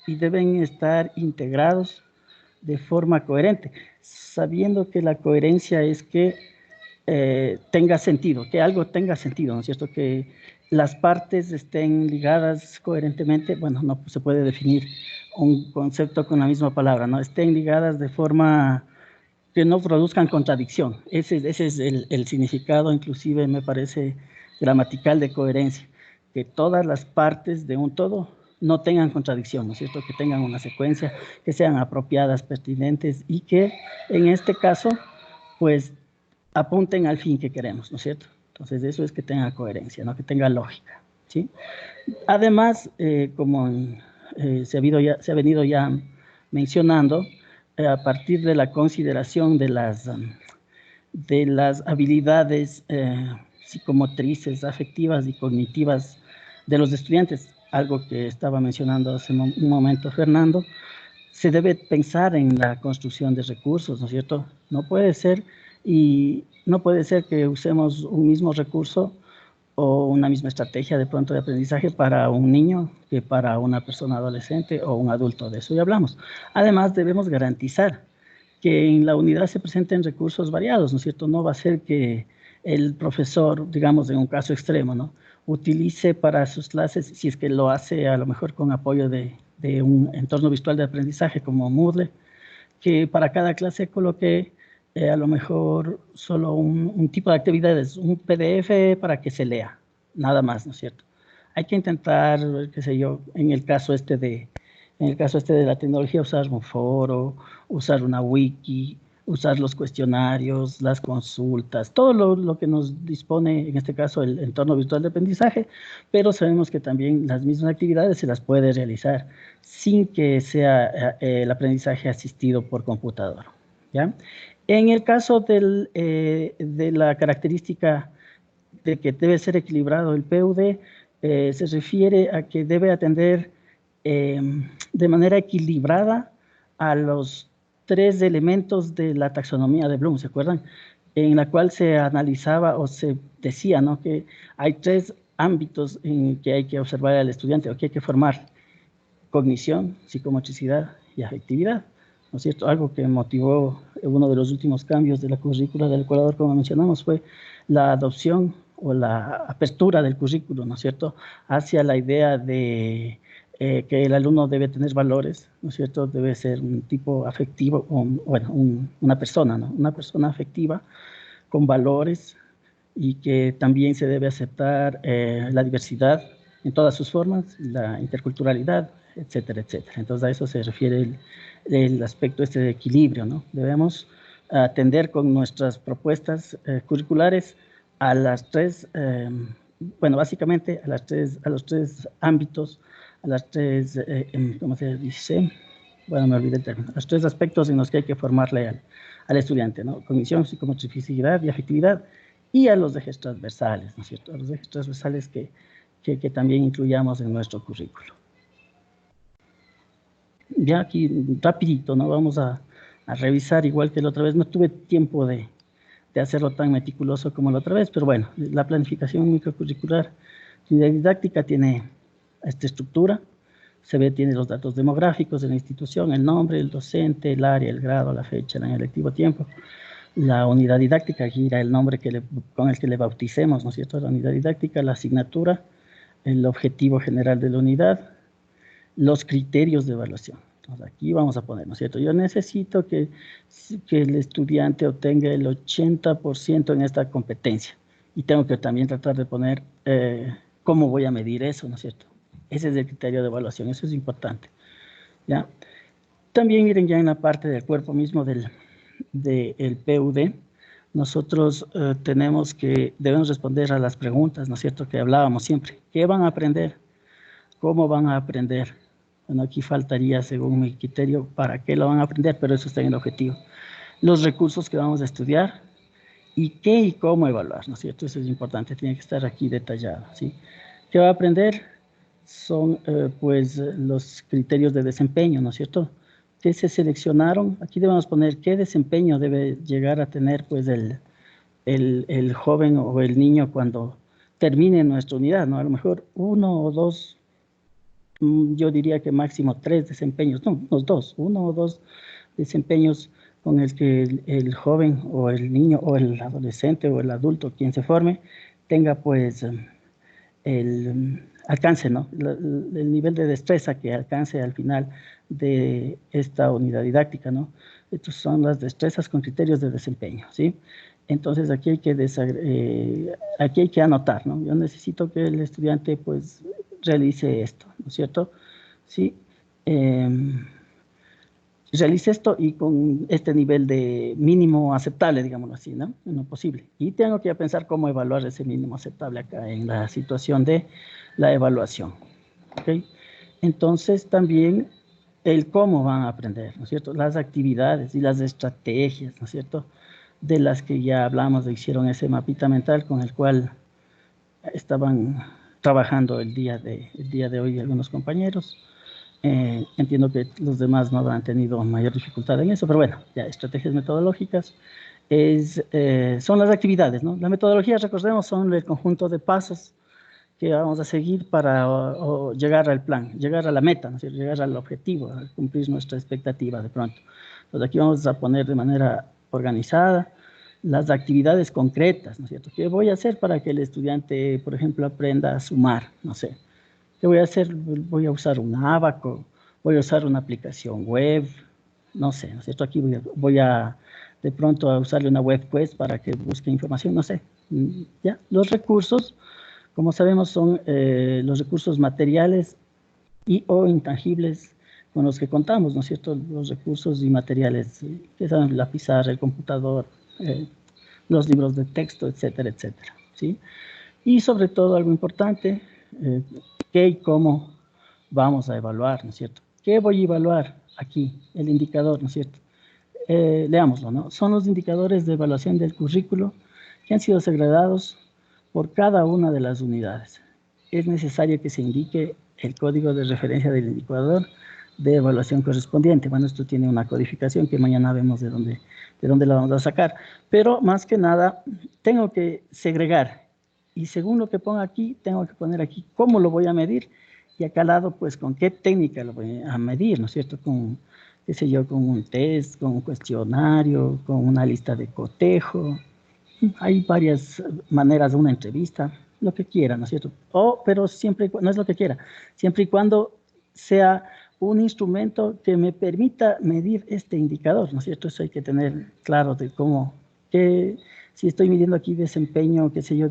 y deben estar integrados de forma coherente, sabiendo que la coherencia es que tenga sentido, que algo tenga sentido, ¿no es cierto? Que las partes estén ligadas coherentemente, bueno, no se puede definir un concepto con la misma palabra, ¿no? Estén ligadas de forma que no produzcan contradicción. Ese es el significado, inclusive me parece gramatical, de coherencia, que todas las partes de un todo no tengan contradicción, ¿no es cierto? Que tengan una secuencia, que sean apropiadas, pertinentes y que en este caso, pues, apunten al fin que queremos, ¿no es cierto? Entonces, eso es que tenga coherencia, ¿no? Que tenga lógica, ¿sí? Además, como se ha venido ya mencionando, a partir de la consideración de las habilidades psicomotrices, afectivas y cognitivas de los estudiantes, algo que estaba mencionando hace un momento Fernando, se debe pensar en la construcción de recursos, ¿no es cierto? No puede ser que usemos un mismo recurso o una misma estrategia de pronto de aprendizaje para un niño que para una persona adolescente o un adulto. De eso ya hablamos. Además, debemos garantizar que en la unidad se presenten recursos variados, ¿no es cierto? No va a ser que el profesor, digamos, en un caso extremo, ¿no?, utilice para sus clases, si es que lo hace a lo mejor con apoyo de un entorno virtual de aprendizaje como Moodle, que para cada clase coloque a lo mejor solo un tipo de actividades, un PDF para que se lea, nada más, ¿no es cierto? Hay que intentar, qué sé yo, en el caso este de la tecnología, usar un foro, usar una wiki, usar los cuestionarios, las consultas, todo lo que nos dispone, en este caso, el entorno virtual de aprendizaje, pero sabemos que también las mismas actividades se las puede realizar sin que sea el aprendizaje asistido por computador, ¿ya? En el caso de la característica de que debe ser equilibrado el PUD, se refiere a que debe atender de manera equilibrada a los 3 elementos de la taxonomía de Bloom, ¿se acuerdan? En la cual se analizaba o se decía, ¿no?, que hay 3 ámbitos en que hay que observar al estudiante o que hay que formar: cognición, psicomotricidad y afectividad, ¿no es cierto? Algo que motivó uno de los últimos cambios de la currícula del Ecuador, como mencionamos, fue la adopción o la apertura del currículo, ¿no es cierto?, hacia la idea de que el alumno debe tener valores, ¿no es cierto?, debe ser un tipo afectivo, una persona, ¿no?, una persona afectiva con valores, y que también se debe aceptar la diversidad en todas sus formas, la interculturalidad, etcétera, etcétera. Entonces, a eso se refiere el aspecto este de equilibrio, ¿no? Debemos atender con nuestras propuestas curriculares a las 3, básicamente a los 3 ámbitos, a las 3, ¿cómo se dice? Bueno, me olvidé el término. Los 3 aspectos en los que hay que formarle al estudiante, ¿no? Cognición, psicomotricidad y afectividad, y a los ejes transversales, ¿no es cierto? A los ejes transversales que también incluyamos en nuestro currículo. Ya aquí, rapidito, ¿no? Vamos a revisar igual que la otra vez. No tuve tiempo de hacerlo tan meticuloso como la otra vez, pero bueno, la planificación microcurricular didáctica tiene esta estructura. Tiene los datos demográficos de la institución, el nombre, el docente, el área, el grado, la fecha, el año lectivo, tiempo. La unidad didáctica, aquí irá el nombre con el que le bauticemos, ¿no es cierto?, la unidad didáctica, la asignatura, el objetivo general de la unidad, los criterios de evaluación. Entonces, aquí vamos a poner, ¿no es cierto?, yo necesito que el estudiante obtenga el 80% en esta competencia, y tengo que también tratar de poner cómo voy a medir eso, ¿no es cierto? Ese es el criterio de evaluación, eso es importante, ¿ya? También miren, ya en la parte del cuerpo mismo del PUD, nosotros debemos responder a las preguntas, ¿no es cierto?, que hablábamos siempre. ¿Qué van a aprender? ¿Cómo van a aprender? Bueno, aquí faltaría, según mi criterio, para qué lo van a aprender, pero eso está en el objetivo. Los recursos que vamos a estudiar y qué y cómo evaluar, ¿no es cierto? Eso es importante, tiene que estar aquí detallado, ¿sí? ¿Qué va a aprender? Son, los criterios de desempeño, ¿no es cierto?, que se seleccionaron. Aquí debemos poner qué desempeño debe llegar a tener, pues, el joven o el niño cuando termine nuestra unidad, ¿no? A lo mejor 1 o 2, yo diría que máximo 3 desempeños, no, los 2, 1 o 2 desempeños con el que el joven o el niño o el adolescente o el adulto, quien se forme, tenga pues el alcance, ¿no? El nivel de destreza que alcance al final de esta unidad didáctica, ¿no? Estas son las destrezas con criterios de desempeño, ¿sí? Entonces aquí hay que anotar, ¿no? Yo necesito que el estudiante pues realice esto, ¿no es cierto? Sí. Realice esto y con este nivel de mínimo aceptable, digámoslo así, ¿no? En lo posible. Y tengo que pensar cómo evaluar ese mínimo aceptable acá en la situación de la evaluación, ¿ok? Entonces también el cómo van a aprender, ¿no es cierto? Las actividades y las estrategias, ¿no es cierto? De las que ya hablamos, hicieron ese mapita mental con el cual estaban trabajando el día de hoy algunos compañeros. Entiendo que los demás no habrán tenido mayor dificultad en eso, pero bueno, ya estrategias metodológicas son las actividades, ¿no? Las metodologías, recordemos, son el conjunto de pasos que vamos a seguir para llegar al plan, llegar a la meta, ¿no? Llegar al objetivo, a cumplir nuestra expectativa de pronto. Entonces aquí vamos a poner de manera organizada las actividades concretas, ¿no es cierto? ¿Qué voy a hacer para que el estudiante, por ejemplo, aprenda a sumar? No sé. ¿Qué voy a hacer? Voy a usar un abaco, voy a usar una aplicación web, no sé, ¿no es cierto? Aquí voy a de pronto a usarle una web quest para que busque información, no sé. ¿Ya? Los recursos, como sabemos, son los recursos materiales y o intangibles con los que contamos, ¿no es cierto? Los recursos inmateriales, que son la pizarra, el computador, los libros de texto, etcétera, etcétera, ¿sí? Y sobre todo, algo importante, qué y cómo vamos a evaluar, ¿no es cierto? ¿Qué voy a evaluar aquí? El indicador, ¿no es cierto? Leámoslo, ¿no? Son los indicadores de evaluación del currículo que han sido segregados por cada una de las unidades. Es necesario que se indique el código de referencia del indicador de evaluación correspondiente. Bueno, esto tiene una codificación que mañana vemos de dónde la vamos a sacar. Pero más que nada, tengo que segregar. Y según lo que ponga aquí, tengo que poner aquí cómo lo voy a medir. Y acá al lado, pues, con qué técnica lo voy a medir, ¿no es cierto? Con, qué sé yo, con un test, con un cuestionario, con una lista de cotejo. Hay varias maneras de una entrevista, lo que quiera, ¿no es cierto? Pero siempre, no es lo que quiera, siempre y cuando sea un instrumento que me permita medir este indicador, ¿no es cierto? Eso hay que tener claro de cómo, que si estoy midiendo aquí desempeño, qué sé yo,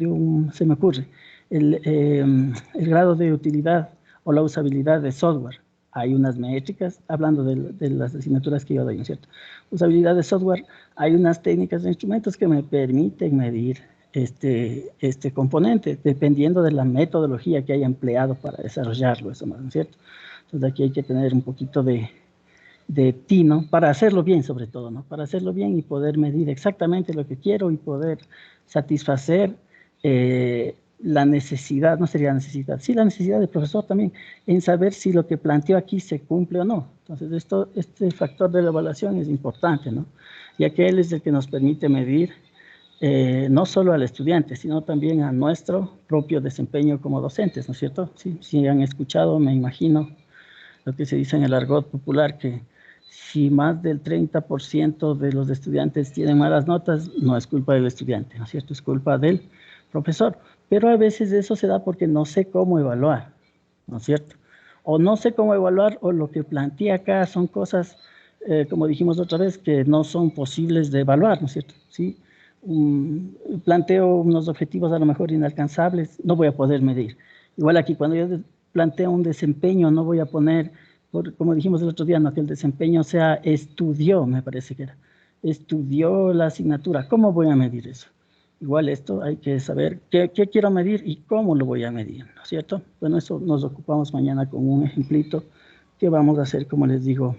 se me ocurre, el grado de utilidad o la usabilidad de software. Hay unas métricas, hablando de las asignaturas que yo doy, ¿no es cierto? Usabilidad de software, hay unas técnicas de instrumentos que me permiten medir este componente, dependiendo de la metodología que haya empleado para desarrollarlo, eso, ¿no es cierto? Entonces aquí hay que tener un poquito de tino para hacerlo bien, sobre todo, ¿no? Para hacerlo bien y poder medir exactamente lo que quiero y poder satisfacer la necesidad, no sería necesidad, sí la necesidad del profesor también, en saber si lo que planteó aquí se cumple o no. Entonces, este factor de la evaluación es importante, ¿no? Ya que él es el que nos permite medir no solo al estudiante, sino también a nuestro propio desempeño como docentes, ¿no es cierto? Sí, si han escuchado, me imagino, lo que se dice en el argot popular, que si más del 30% de los estudiantes tienen malas notas, no es culpa del estudiante, ¿no es cierto? Es culpa del profesor. Pero a veces eso se da porque no sé cómo evaluar, ¿no es cierto? O no sé cómo evaluar, o lo que plantea acá son cosas, como dijimos otra vez, que no son posibles de evaluar, ¿no es cierto? ¿Sí? Planteo unos objetivos a lo mejor inalcanzables, no voy a poder medir. Igual aquí, cuando yo planteo un desempeño, no voy a poner, como dijimos el otro día, no, que el desempeño sea estudió, me parece que era, estudió la asignatura. ¿Cómo voy a medir eso? Igual esto hay que saber qué quiero medir y cómo lo voy a medir, ¿no es cierto? Bueno, eso nos ocupamos mañana con un ejemplito que vamos a hacer, como les digo,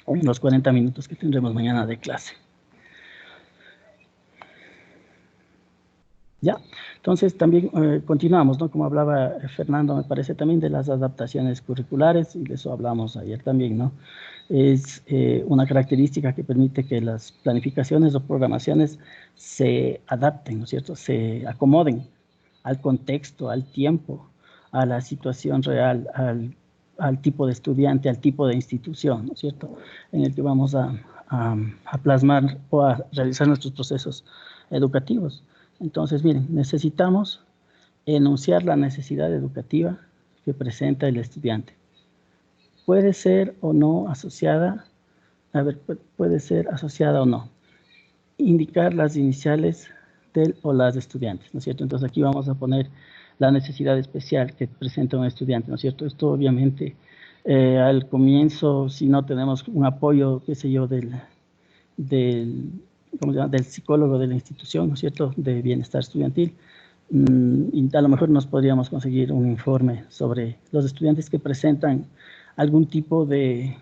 en los 40 minutos que tendremos mañana de clase. ¿Ya? Entonces también continuamos, ¿no? Como hablaba Fernando, me parece también de las adaptaciones curriculares, y de eso hablamos ayer también, ¿no? Es una característica que permite que las planificaciones o programaciones se adapten, ¿no es cierto? Se acomoden al contexto, al tiempo, a la situación real, al tipo de estudiante, al tipo de institución, ¿no es cierto?, en el que vamos a plasmar o a realizar nuestros procesos educativos. Entonces, miren, necesitamos enunciar la necesidad educativa que presenta el estudiante. Puede ser o no asociada, puede ser asociada o no. Indicar las iniciales del o las estudiantes, ¿no es cierto? Entonces aquí vamos a poner la necesidad especial que presenta un estudiante, ¿no es cierto? Esto obviamente al comienzo, si no tenemos un apoyo, qué sé yo, del psicólogo de la institución, ¿no es cierto?, de bienestar estudiantil, y a lo mejor nos podríamos conseguir un informe sobre los estudiantes que presentan algún tipo de,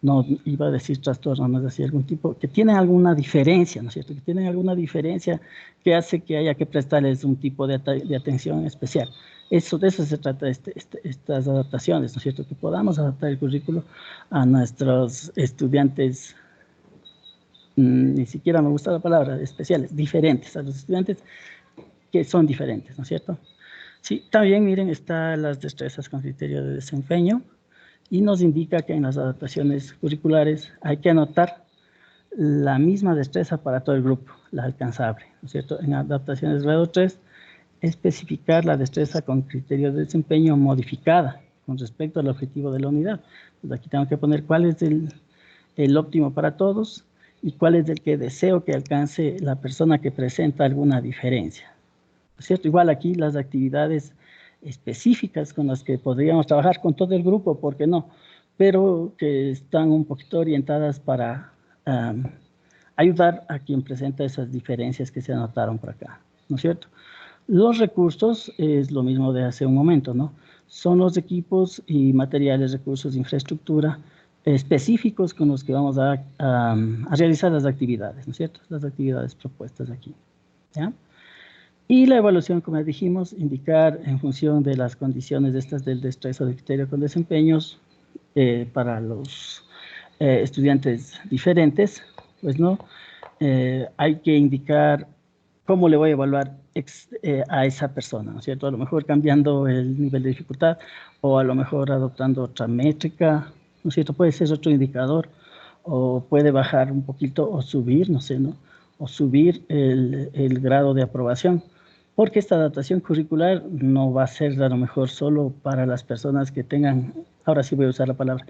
no iba a decir trastorno, no es decir, algún tipo, que tienen alguna diferencia, ¿no es cierto?, que tienen alguna diferencia que hace que haya que prestarles un tipo de atención especial. De eso se trata estas adaptaciones, ¿no es cierto?, que podamos adaptar el currículo a nuestros estudiantes, ni siquiera me gusta la palabra, especiales, diferentes, a los estudiantes que son diferentes, ¿no es cierto? Sí, también miren, están las destrezas con criterio de desempeño y nos indica que en las adaptaciones curriculares hay que anotar la misma destreza para todo el grupo, la alcanzable, ¿no es cierto? En adaptaciones grado 3, especificar la destreza con criterio de desempeño modificada con respecto al objetivo de la unidad. Pues aquí tengo que poner cuál es el óptimo para todos y cuál es el que deseo que alcance la persona que presenta alguna diferencia. ¿No es cierto? Igual aquí las actividades específicas con las que podríamos trabajar con todo el grupo, ¿por qué no? Pero que están un poquito orientadas para ayudar a quien presenta esas diferencias que se anotaron por acá, ¿no es cierto? Los recursos es lo mismo de hace un momento, ¿no? Son los equipos y materiales, recursos, infraestructura específicos con los que vamos a realizar las actividades, ¿no es cierto? Las actividades propuestas aquí, ¿ya? Y la evaluación, como dijimos, indicar en función de las condiciones estas del destreza de criterio con desempeños para los estudiantes diferentes, pues no, hay que indicar cómo le voy a evaluar a esa persona, ¿no es cierto? A lo mejor cambiando el nivel de dificultad o a lo mejor adoptando otra métrica, ¿no es cierto? Puede ser otro indicador o puede bajar un poquito o subir, no sé, ¿no? O subir el grado de aprobación. Porque esta adaptación curricular no va a ser a lo mejor solo para las personas que tengan, ahora sí voy a usar la palabra,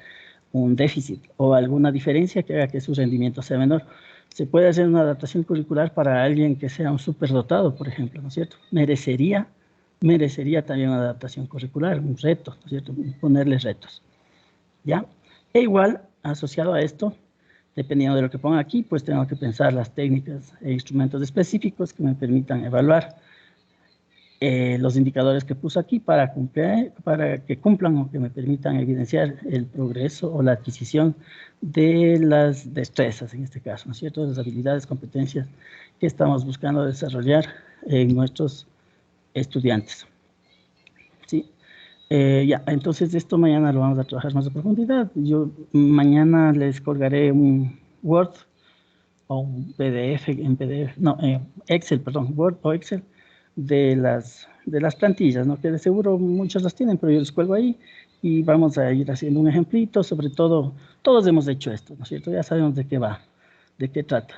un déficit o alguna diferencia que haga que su rendimiento sea menor. Se puede hacer una adaptación curricular para alguien que sea un superdotado, por ejemplo, ¿no es cierto? Merecería también una adaptación curricular, un reto, ¿no es cierto? Ponerles retos, ¿ya? E igual, asociado a esto, dependiendo de lo que ponga aquí, pues tengo que pensar las técnicas e instrumentos específicos que me permitan evaluar los indicadores que puse aquí para que cumplan o que me permitan evidenciar el progreso o la adquisición de las destrezas, en este caso, ¿no es cierto?, las habilidades, competencias que estamos buscando desarrollar en nuestros estudiantes. ¿Sí? Ya, entonces esto mañana lo vamos a trabajar más a profundidad. Yo mañana les colgaré un Word o un PDF, Excel, perdón, Word o Excel, de las plantillas, ¿no? Que de seguro muchos las tienen, pero yo les cuelgo ahí y vamos a ir haciendo un ejemplito. Sobre todo, todos hemos hecho esto, ¿no es cierto? Ya sabemos de qué va, de qué trata.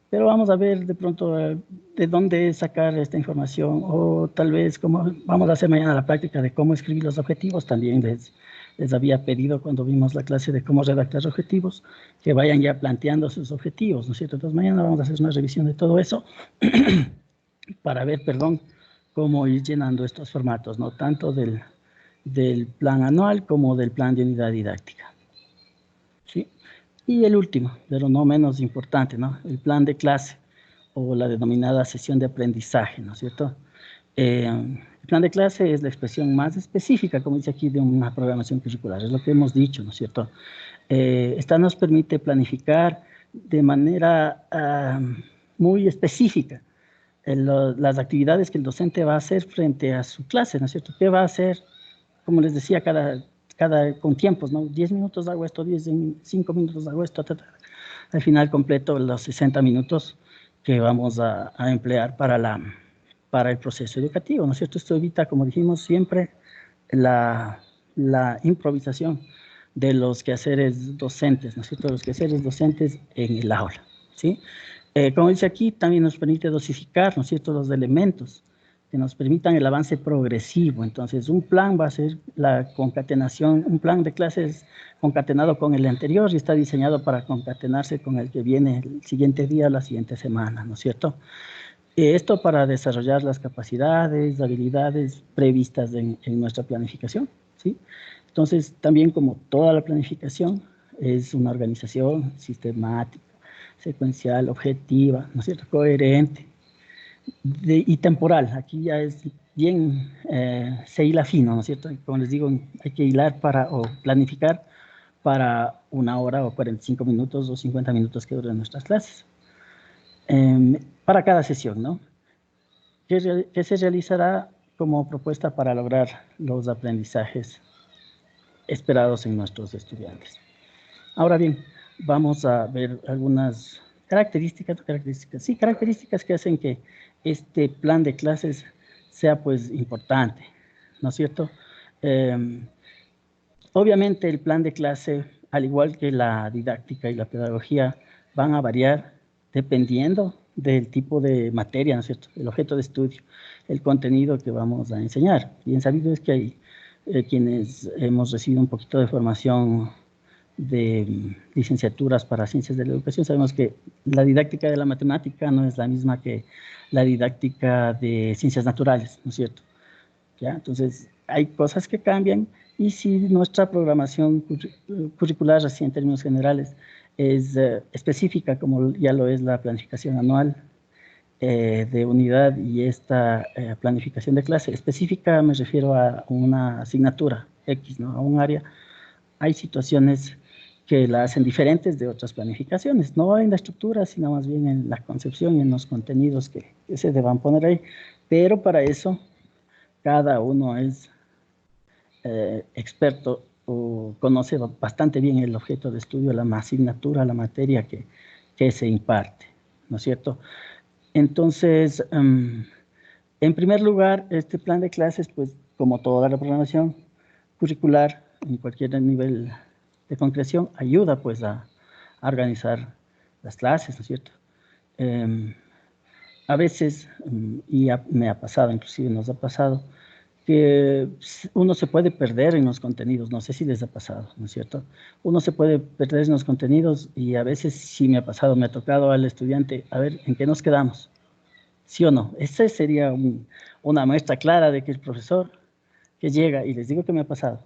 Pero vamos a ver de pronto de dónde sacar esta información o tal vez como vamos a hacer mañana la práctica de cómo escribir los objetivos. También les había pedido cuando vimos la clase de cómo redactar objetivos que vayan ya planteando sus objetivos, ¿no es cierto? Entonces mañana vamos a hacer una revisión de todo eso para ver, cómo ir llenando estos formatos, ¿no? Tanto del plan anual como del plan de unidad didáctica. ¿Sí? Y el último, pero no menos importante, ¿no? El plan de clase o la denominada sesión de aprendizaje, ¿no es cierto? El plan de clase es la expresión más específica, como dice aquí, de una programación curricular, es lo que hemos dicho, ¿no es cierto? Esta nos permite planificar de manera muy específica las actividades que el docente va a hacer frente a su clase, ¿no es cierto? ¿Qué va a hacer? Como les decía, con tiempos, ¿no? 10 minutos hago esto, 5 minutos hago esto, al final completo los 60 minutos que vamos a emplear para el proceso educativo, ¿no es cierto? Esto evita, como dijimos siempre, la la improvisación de los quehaceres docentes, ¿no es cierto? Los quehaceres docentes en el aula, ¿sí? Como dice aquí, también nos permite dosificar, ¿no es cierto?, los elementos que nos permitan el avance progresivo. Entonces, un plan va a ser la concatenación, un plan de clases concatenado con el anterior y está diseñado para concatenarse con el que viene el siguiente día, la siguiente semana, ¿no es cierto? Esto para desarrollar las capacidades, habilidades previstas en nuestra planificación, ¿sí? Entonces, también como toda la planificación, es una organización sistemática, secuencial, objetiva, ¿no es cierto?, coherente y temporal. Aquí ya es bien, se hila fino, ¿no es cierto? Como les digo, hay que hilar o planificar para 1 hora o 45 minutos o 50 minutos que duren nuestras clases. Para cada sesión, ¿no? Que se realizará como propuesta para lograr los aprendizajes esperados en nuestros estudiantes. Ahora bien, vamos a ver algunas características que hacen que este plan de clases sea pues importante, ¿no es cierto? Obviamente el plan de clase, al igual que la didáctica y la pedagogía, van a variar dependiendo del tipo de materia, ¿no es cierto?, el objeto de estudio, el contenido que vamos a enseñar. Bien sabido es que hay quienes hemos recibido un poquito de formación de licenciaturas para ciencias de la educación, sabemos que la didáctica de la matemática no es la misma que la didáctica de ciencias naturales, ¿no es cierto? ¿Ya? Entonces, hay cosas que cambian y si nuestra programación curricular, así en términos generales, es específica, como ya lo es la planificación anual de unidad y esta planificación de clase, específica me refiero a una asignatura X, ¿no?, a un área, hay situaciones que la hacen diferentes de otras planificaciones, no en la estructura, sino más bien en la concepción y en los contenidos que se deban poner ahí, pero para eso cada uno es experto o conoce bastante bien el objeto de estudio, la asignatura, la materia que se imparte, ¿no es cierto? Entonces, en primer lugar, este plan de clases, pues como toda la programación curricular en cualquier nivel de concreción, ayuda pues a organizar las clases, ¿no es cierto? A veces, me ha pasado, inclusive nos ha pasado, que uno se puede perder en los contenidos, no sé si les ha pasado, ¿no es cierto? Uno se puede perder en los contenidos y a veces sí me ha pasado, me ha tocado al estudiante, a ver, ¿en qué nos quedamos? ¿Sí o no? Esa sería una muestra clara de que el profesor que llega, y les digo que me ha pasado,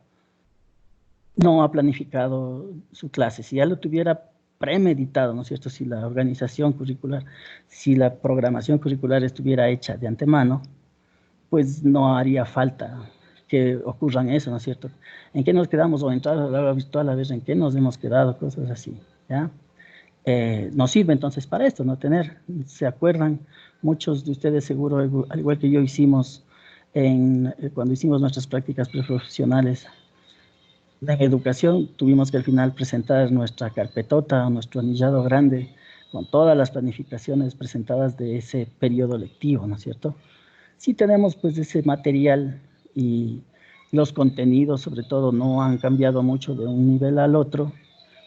no ha planificado su clase. Si ya lo tuviera premeditado, ¿no es cierto? Si la organización curricular, si la programación curricular estuviera hecha de antemano, pues no haría falta que ocurran eso, ¿no es cierto? ¿En qué nos quedamos? O entrar a la aula virtual a ver en qué nos hemos quedado, cosas así, ¿ya? Nos sirve entonces para esto, ¿no? ¿Se acuerdan? Muchos de ustedes seguro, al igual que yo, hicimos cuando hicimos nuestras prácticas preprofesionales en educación, tuvimos que al final presentar nuestra carpetota, nuestro anillado grande, con todas las planificaciones presentadas de ese periodo lectivo, ¿no es cierto? Si tenemos pues ese material y los contenidos sobre todo no han cambiado mucho de un nivel al otro,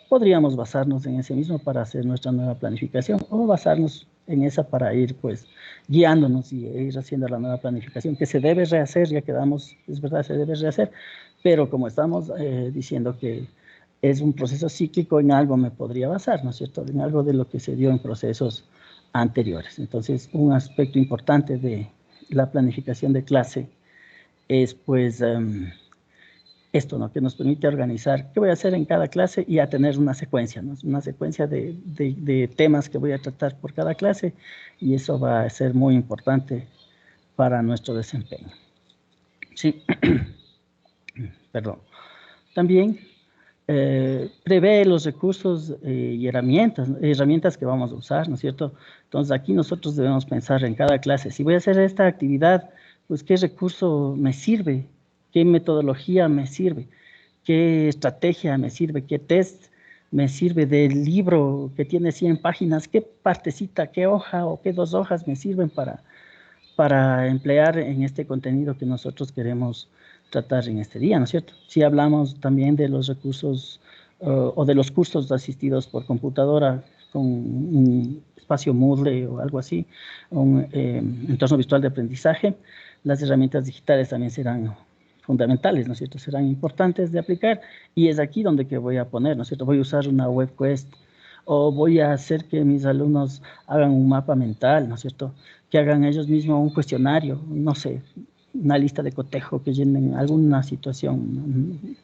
podríamos basarnos en ese mismo para hacer nuestra nueva planificación o basarnos en esa para ir pues guiándonos y ir haciendo la nueva planificación que se debe rehacer, ya quedamos, es verdad, se debe rehacer, pero como estamos diciendo que es un proceso cíclico, en algo me podría basar, ¿no es cierto? En algo de lo que se dio en procesos anteriores. Entonces, un aspecto importante de la planificación de clase es pues esto, ¿no?, que nos permite organizar qué voy a hacer en cada clase y a tener una secuencia, ¿no? Una secuencia de temas que voy a tratar por cada clase y eso va a ser muy importante para nuestro desempeño. Sí, perdón. También prevé los recursos y herramientas que vamos a usar, ¿no es cierto? Entonces aquí nosotros debemos pensar en cada clase, si voy a hacer esta actividad, pues qué recurso me sirve, qué metodología me sirve, qué estrategia me sirve, qué test me sirve del libro que tiene 100 páginas, qué partecita, qué hoja o qué 2 hojas me sirven para emplear en este contenido que nosotros queremos tratar en este día, ¿no es cierto? Si hablamos también de los recursos o de los cursos asistidos por computadora con un espacio Moodle o algo así, un entorno virtual de aprendizaje, las herramientas digitales también serán fundamentales, ¿no es cierto? Serán importantes de aplicar y es aquí donde que voy a poner, ¿no es cierto? Voy a usar una WebQuest o voy a hacer que mis alumnos hagan un mapa mental, ¿no es cierto? Que hagan ellos mismos un cuestionario, no sé, una lista de cotejo, que llenen alguna situación,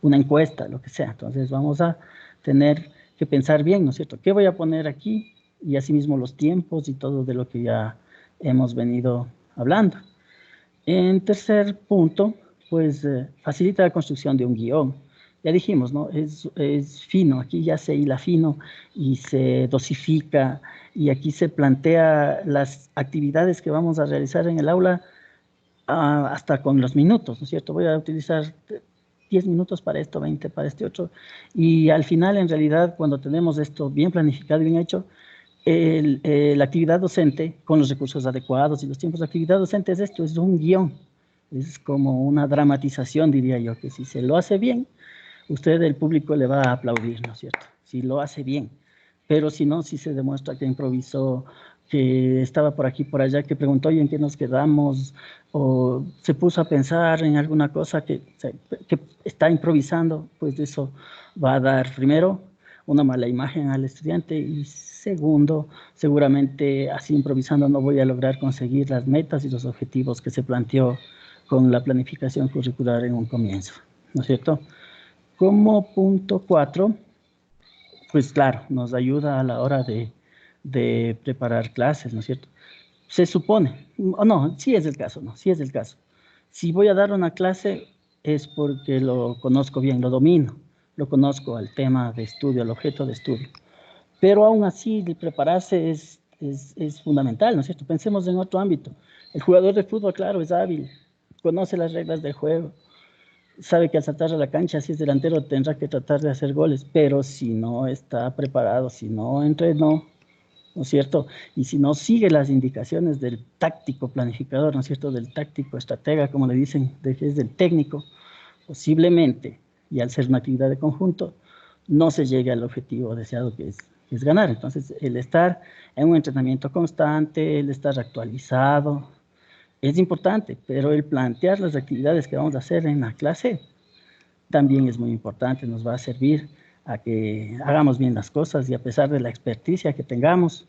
una encuesta, lo que sea. Entonces vamos a tener que pensar bien, ¿no es cierto? ¿Qué voy a poner aquí? Y asimismo los tiempos y todo de lo que ya hemos venido hablando. En tercer punto, pues facilita la construcción de un guión. Ya dijimos, ¿no? Es fino, aquí ya se hila fino y se dosifica y aquí se plantea las actividades que vamos a realizar en el aula hasta con los minutos, ¿no es cierto? Voy a utilizar 10 minutos para esto, 20 para este otro. Y al final, en realidad, cuando tenemos esto bien planificado y bien hecho, la actividad docente con los recursos adecuados y los tiempos de actividad docente es esto, es un guión, es como una dramatización, diría yo, que si se lo hace bien, usted, el público, le va a aplaudir, ¿no es cierto? Si lo hace bien, pero si no, si se demuestra que improvisó, que estaba por aquí, por allá, que preguntó, ¿y en qué nos quedamos? O se puso a pensar en alguna cosa que está improvisando, pues eso va a dar, primero, una mala imagen al estudiante y segundo, seguramente así improvisando no voy a lograr conseguir las metas y los objetivos que se planteó con la planificación curricular en un comienzo, ¿no es cierto? Como punto 4, pues claro, nos ayuda a la hora de preparar clases, ¿no es cierto? Se supone, o no, sí es el caso, ¿no? Sí es el caso. Si voy a dar una clase es porque lo conozco bien, lo domino, lo conozco al tema de estudio, al objeto de estudio. Pero aún así, el prepararse es fundamental, ¿no es cierto? Pensemos en otro ámbito. El jugador de fútbol, claro, es hábil, conoce las reglas del juego, sabe que al saltar a la cancha, si es delantero, tendrá que tratar de hacer goles, pero si no está preparado, si no entrenó, ¿no es cierto? Y si no sigue las indicaciones del táctico planificador, ¿no es cierto? Del táctico estratega, como le dicen, que es del técnico, posiblemente, y al ser una actividad de conjunto, no se llegue al objetivo deseado que es ganar. Entonces, el estar en un entrenamiento constante, el estar actualizado, es importante, pero el plantear las actividades que vamos a hacer en la clase también es muy importante, nos va a servir a que hagamos bien las cosas y a pesar de la experticia que tengamos,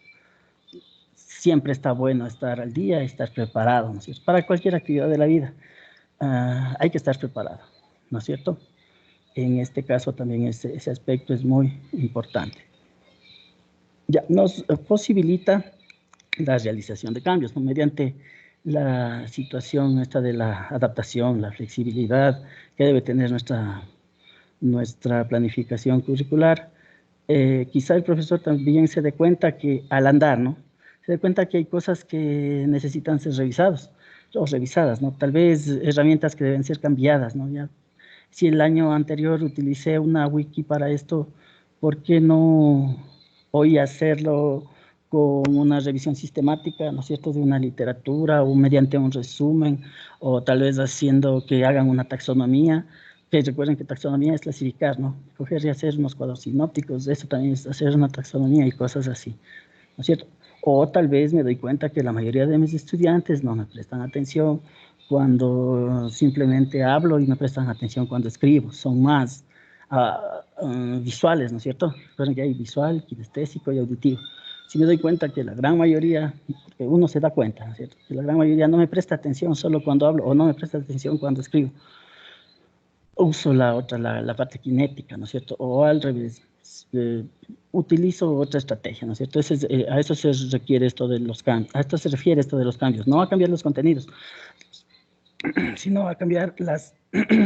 siempre está bueno estar al día y estar preparado, ¿no es cierto? Para cualquier actividad de la vida hay que estar preparado, ¿no es cierto? En este caso también ese aspecto es muy importante. Ya, nos posibilita la realización de cambios, ¿no? Mediante la situación esta de la adaptación, la flexibilidad que debe tener nuestra planificación curricular. Quizá el profesor también se dé cuenta que al andar, ¿no? Se dé cuenta que hay cosas que necesitan ser revisadas, ¿no? Tal vez herramientas que deben ser cambiadas, ¿no? Ya, si el año anterior utilicé una wiki para esto, ¿por qué no hoy hacerlo con una revisión sistemática, ¿no es cierto?, de una literatura o mediante un resumen, o tal vez haciendo que hagan una taxonomía, que recuerden que taxonomía es clasificar, ¿no? Coger y hacer unos cuadros sinópticos, eso también es hacer una taxonomía y cosas así, ¿no es cierto? O tal vez me doy cuenta que la mayoría de mis estudiantes no me prestan atención cuando simplemente hablo y me prestan atención cuando escribo, son más visuales, ¿no es cierto? Recuerden que hay visual, kinestésico y auditivo. Si me doy cuenta que la gran mayoría, porque uno se da cuenta, ¿no es cierto?, que la gran mayoría no me presta atención solo cuando hablo o no me presta atención cuando escribo, uso la parte cinética, ¿no es cierto? O al revés, utilizo otra estrategia, ¿no es cierto? A eso se requiere esto de los cambios, a esto se refiere esto de los cambios, no a cambiar los contenidos, sino a cambiar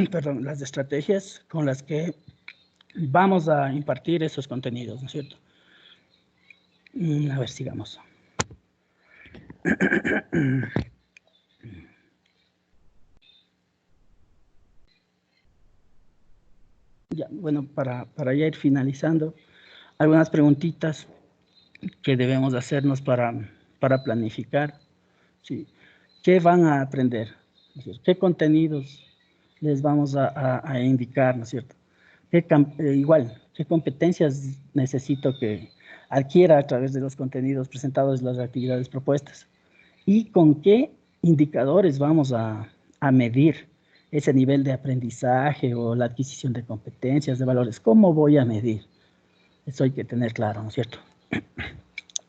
perdón, las estrategias con las que vamos a impartir esos contenidos, ¿no es cierto? A ver, sigamos. Ya, bueno, para ya ir finalizando, algunas preguntitas que debemos hacernos para planificar, ¿sí? ¿Qué van a aprender? ¿Qué contenidos les vamos a indicar, ¿no es cierto? Igual, qué competencias necesito que adquiera a través de los contenidos presentados en las actividades propuestas y con qué indicadores vamos a medir ese nivel de aprendizaje o la adquisición de competencias, de valores. ¿Cómo voy a medir? Eso hay que tener claro, ¿no es cierto?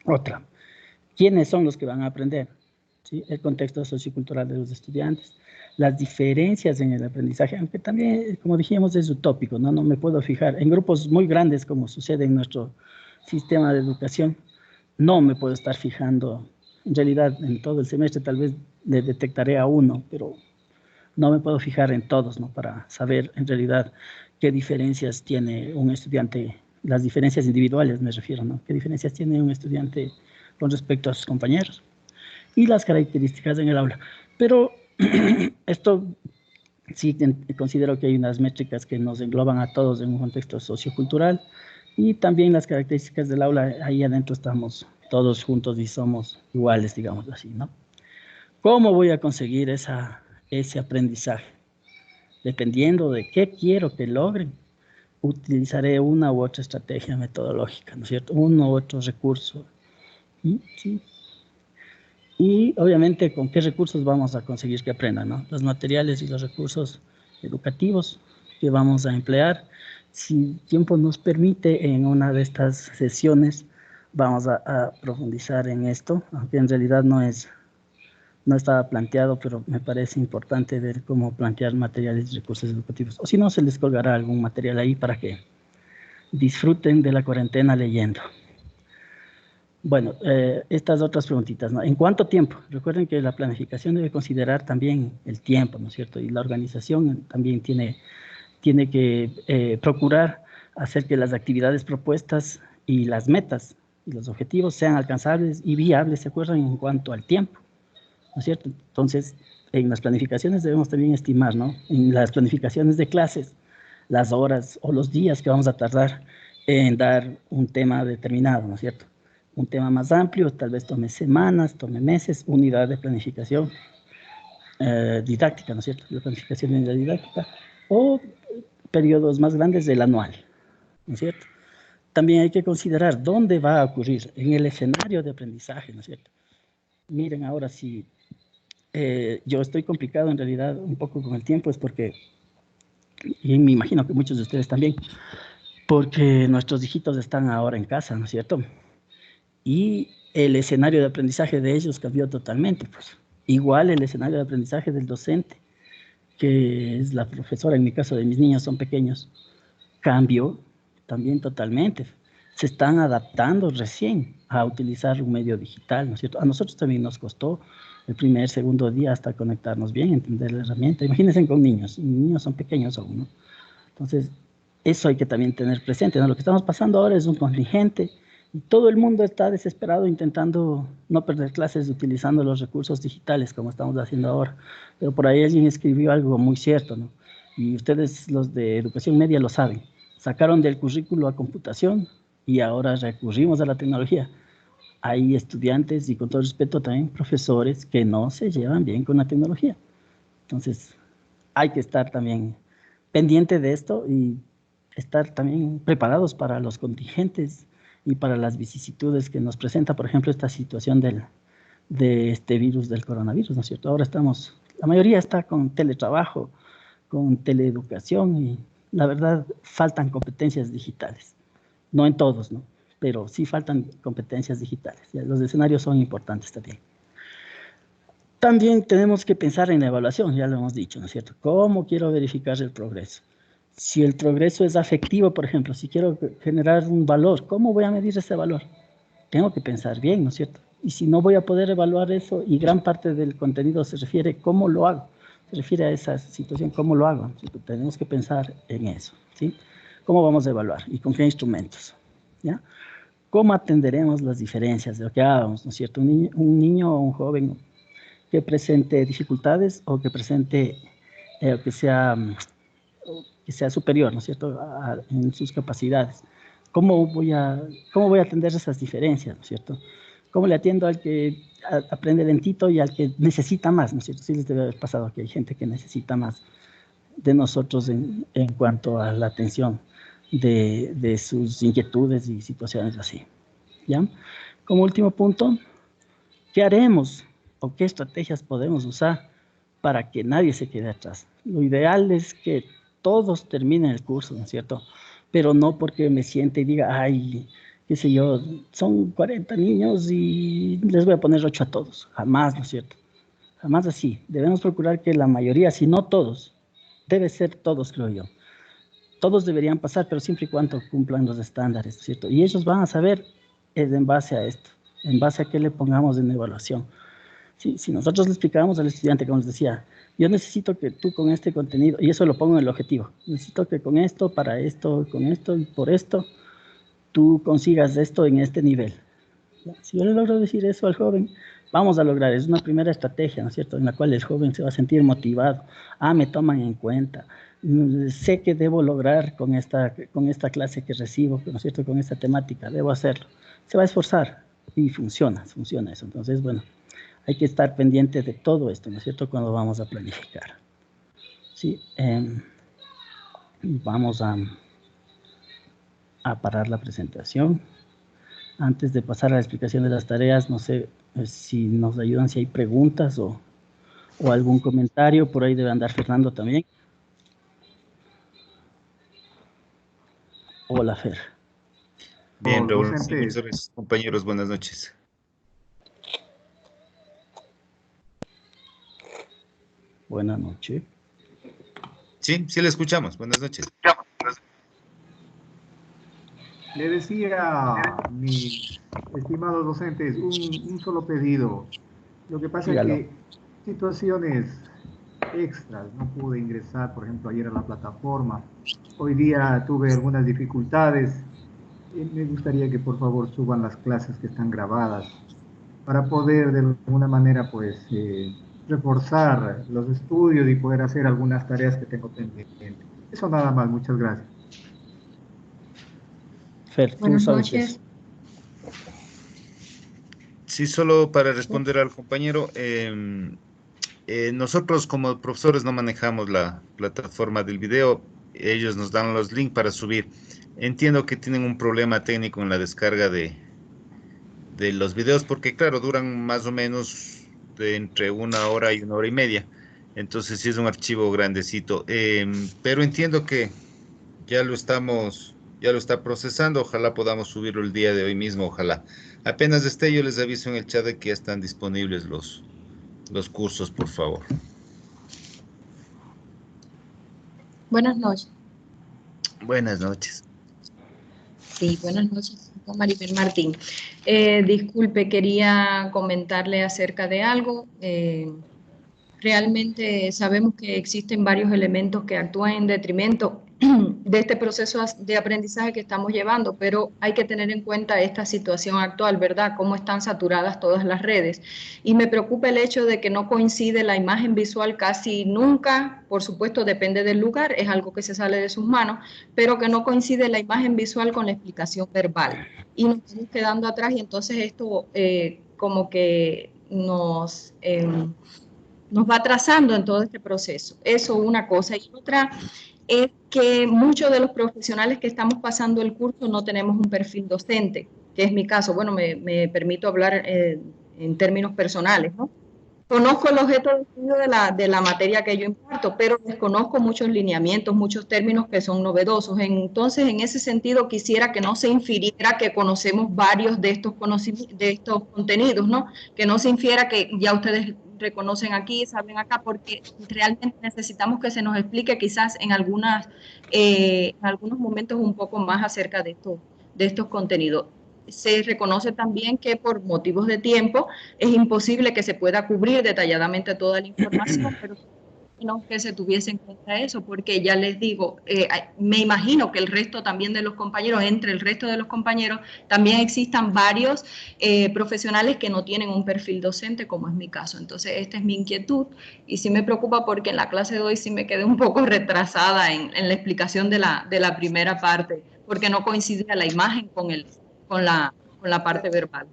Otra, ¿quiénes son los que van a aprender? ¿Sí? El contexto sociocultural de los estudiantes, las diferencias en el aprendizaje, aunque también, como dijimos, es utópico, ¿no? No me puedo fijar en grupos muy grandes como sucede en nuestro sistema de educación, no me puedo estar fijando, en realidad en todo el semestre tal vez le detectaré a uno, pero no me puedo fijar en todos, ¿no? Para saber en realidad qué diferencias tiene un estudiante, las diferencias individuales me refiero, ¿no? ¿Qué diferencias tiene un estudiante con respecto a sus compañeros? Y las características en el aula. Pero esto sí considero que hay unas métricas que nos engloban a todos en un contexto sociocultural y también las características del aula, ahí adentro estamos todos juntos y somos iguales, digamos así, ¿no? ¿Cómo voy a conseguir ese aprendizaje? Dependiendo de qué quiero que logren, utilizaré una u otra estrategia metodológica, ¿no es cierto? Uno u otro recurso. ¿Sí? Y obviamente con qué recursos vamos a conseguir que aprendan, ¿no? Los materiales y los recursos educativos que vamos a emplear. Si tiempo nos permite, en una de estas sesiones vamos a profundizar en esto, aunque en realidad no estaba planteado, pero me parece importante ver cómo plantear materiales y recursos educativos. O si no, se les colgará algún material ahí para que disfruten de la cuarentena leyendo. Bueno, estas otras preguntitas, ¿no? ¿En cuánto tiempo? Recuerden que la planificación debe considerar también el tiempo, ¿no es cierto? Y la organización también tiene que procurar hacer que las actividades propuestas y las metas y los objetivos sean alcanzables y viables, ¿se acuerdan? En cuanto al tiempo, ¿no es cierto? Entonces, en las planificaciones debemos también estimar, ¿no? En las planificaciones de clases, las horas o los días que vamos a tardar en dar un tema determinado, ¿no es cierto? Un tema más amplio, tal vez tome semanas, tome meses, unidad de planificación didáctica, ¿no es cierto? La planificación en la didáctica, o periodos más grandes del anual, ¿no es cierto? También hay que considerar dónde va a ocurrir, en el escenario de aprendizaje, ¿no es cierto? Miren, ahora si yo estoy complicado en realidad un poco con el tiempo, es porque, y me imagino que muchos de ustedes también, porque nuestros hijitos están ahora en casa, ¿no es cierto? Y el escenario de aprendizaje de ellos cambió totalmente, pues. Igual el escenario de aprendizaje del docente, que es la profesora, en mi caso de mis niños son pequeños, cambió también totalmente. Se están adaptando recién a utilizar un medio digital, ¿no es cierto? A nosotros también nos costó el primer, segundo día hasta conectarnos bien, entender la herramienta. Imagínense con niños, y niños son pequeños aún, ¿no? Entonces, eso hay que también tener presente, ¿no? Lo que estamos pasando ahora es un contingente y todo el mundo está desesperado intentando no perder clases utilizando los recursos digitales como estamos haciendo ahora. Pero por ahí alguien escribió algo muy cierto, ¿no? Y ustedes, los de educación media, lo saben. Sacaron del currículo a computación y ahora recurrimos a la tecnología. Hay estudiantes y con todo respeto también profesores que no se llevan bien con la tecnología. Entonces, hay que estar también pendiente de esto y estar también preparados para los contingentes y para las vicisitudes que nos presenta, por ejemplo, esta situación de este virus del coronavirus, ¿no es cierto? Ahora la mayoría está con teletrabajo, con teleeducación y la verdad faltan competencias digitales. No en todos, ¿no? Pero sí faltan competencias digitales. Los escenarios son importantes también. También tenemos que pensar en la evaluación, ya lo hemos dicho, ¿no es cierto? ¿Cómo quiero verificar el progreso? Si el progreso es afectivo, por ejemplo, si quiero generar un valor, ¿cómo voy a medir ese valor? Tengo que pensar bien, ¿no es cierto? Y si no voy a poder evaluar eso, y gran parte del contenido se refiere a cómo lo hago, se refiere a esa situación, cómo lo hago. Tenemos que pensar en eso, ¿sí? ¿Cómo vamos a evaluar y con qué instrumentos? ¿Ya? ¿Cómo atenderemos las diferencias de lo que hagamos, ¿no es cierto? Un niño o un joven que presente dificultades o que presente, que sea superior, ¿no es cierto?, en sus capacidades. ¿Cómo voy a atender esas diferencias, ¿no es cierto? ¿Cómo le atiendo al que aprende lentito y al que necesita más, ¿no es cierto? Sí les debe haber pasado que hay gente que necesita más de nosotros en cuanto a la atención de sus inquietudes y situaciones así. ¿Ya? Como último punto, ¿qué haremos o qué estrategias podemos usar para que nadie se quede atrás? Lo ideal es que todos terminen el curso, ¿no es cierto? Pero no porque me siente y diga, ay, qué sé yo, son 40 niños y les voy a poner 8 a todos. Jamás, ¿no es cierto? Jamás así. Debemos procurar que la mayoría, si no todos, debe ser todos, creo yo. Todos deberían pasar, pero siempre y cuando cumplan los estándares, ¿no es cierto? Y ellos van a saber en base a esto, en base a qué le pongamos en evaluación. Si nosotros le explicamos al estudiante, como les decía, yo necesito que tú con este contenido, y eso lo pongo en el objetivo, necesito que con esto, para esto, con esto y por esto, tú consigas esto en este nivel. Si yo le logro decir eso al joven, vamos a lograr, es una primera estrategia, ¿no es cierto?, en la cual el joven se va a sentir motivado. Ah, me toman en cuenta, sé que debo lograr con esta clase que recibo, ¿no es cierto?, con esta temática, debo hacerlo. Se va a esforzar y funciona eso. Entonces, bueno, hay que estar pendiente de todo esto, ¿no es cierto?, cuando vamos a planificar. Sí, vamos a parar la presentación. Antes de pasar a la explicación de las tareas, no sé si nos ayudan, si hay preguntas o algún comentario. Por ahí debe andar Fernando también. Hola, Fer. Bien, Raúl, compañeros, buenas noches. Buenas noches. Sí, le escuchamos. Buenas noches. Le decía a mis estimados docentes un solo pedido. Lo que pasa es que situaciones extras, no pude ingresar, por ejemplo, ayer a la plataforma. Hoy día tuve algunas dificultades. Me gustaría que por favor suban las clases que están grabadas para poder de alguna manera pues reforzar los estudios y poder hacer algunas tareas que tengo pendientes. Eso nada más, muchas gracias. Fer, buenas noches. Sí, solo para responder al compañero, nosotros como profesores no manejamos la plataforma del video, ellos nos dan los links para subir. Entiendo que tienen un problema técnico en la descarga de los videos, porque claro, duran más o menos de entre 1 hora y 1 hora y media. Entonces sí es un archivo grandecito, pero entiendo que ya lo está procesando. Ojalá podamos subirlo el día de hoy mismo, ojalá. Apenas esté, yo les aviso en el chat de que ya están disponibles los cursos, por favor. Buenas noches. Buenas noches. Sí, buenas noches, Maribel Martín. Disculpe, quería comentarle acerca de algo. Realmente sabemos que existen varios elementos que actúan en detrimento de este proceso de aprendizaje que estamos llevando, pero hay que tener en cuenta esta situación actual, ¿verdad? Cómo están saturadas todas las redes. Y me preocupa el hecho de que no coincide la imagen visual casi nunca, por supuesto depende del lugar, es algo que se sale de sus manos, pero que no coincide la imagen visual con la explicación verbal. Y nos estamos quedando atrás y entonces esto como que nos va atrasando en todo este proceso. Eso una cosa. Y otra es que muchos de los profesionales que estamos pasando el curso no tenemos un perfil docente, que es mi caso. Bueno, me permito hablar en términos personales, ¿no? Conozco el objeto de estudio de la materia que yo imparto, pero desconozco muchos lineamientos, muchos términos que son novedosos. Entonces, en ese sentido, quisiera que no se infiriera que conocemos varios de estos contenidos, ¿no? Que no se infiera que ya ustedes reconocen aquí, saben acá, porque realmente necesitamos que se nos explique quizás en algunos momentos un poco más acerca de estos contenidos. Se reconoce también que por motivos de tiempo es imposible que se pueda cubrir detalladamente toda la información, pero no que se tuviese en cuenta eso, porque ya les digo, me imagino que el resto también de los compañeros, entre el resto de los compañeros, también existan varios profesionales que no tienen un perfil docente, como es mi caso. Entonces, esta es mi inquietud y sí me preocupa porque en la clase de hoy sí me quedé un poco retrasada en la explicación de la primera parte, porque no coincidía la imagen con la parte verbal.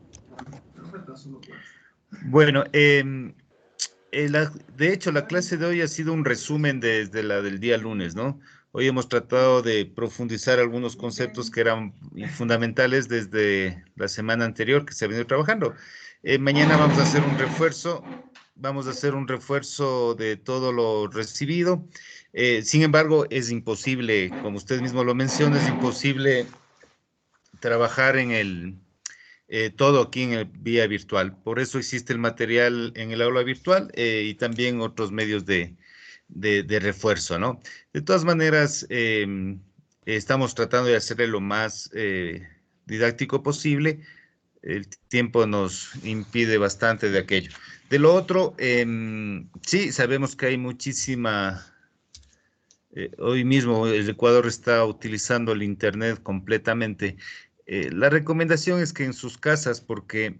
Bueno, De hecho, la clase de hoy ha sido un resumen desde la del día lunes, ¿no? Hoy hemos tratado de profundizar algunos conceptos que eran fundamentales desde la semana anterior que se ha venido trabajando. Mañana vamos a hacer un refuerzo de todo lo recibido. Sin embargo, es imposible, como usted mismo lo menciona, es imposible trabajar todo aquí en el vía virtual. Por eso existe el material en el aula virtual y también otros medios de refuerzo, ¿no? De todas maneras, estamos tratando de hacerle lo más didáctico posible. El tiempo nos impide bastante de aquello. De lo otro, sí, sabemos que hay muchísima... hoy mismo el Ecuador está utilizando el Internet completamente. La recomendación es que en sus casas, porque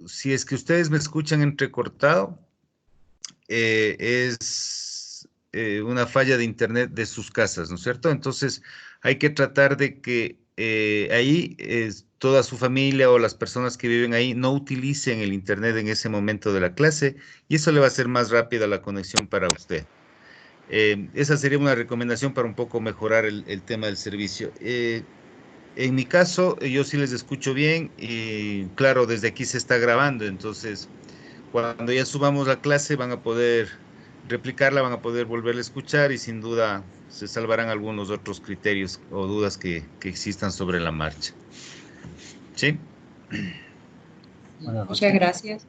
si es que ustedes me escuchan entrecortado, es una falla de Internet de sus casas, ¿no es cierto? Entonces hay que tratar de que ahí toda su familia o las personas que viven ahí no utilicen el Internet en ese momento de la clase y eso le va a hacer más rápida la conexión para usted. Esa sería una recomendación para un poco mejorar el tema del servicio. En mi caso, yo sí les escucho bien y claro, desde aquí se está grabando, entonces cuando ya subamos la clase van a poder replicarla, van a poder volverla a escuchar y sin duda se salvarán algunos otros criterios o dudas que existan sobre la marcha. ¿Sí? Muchas gracias.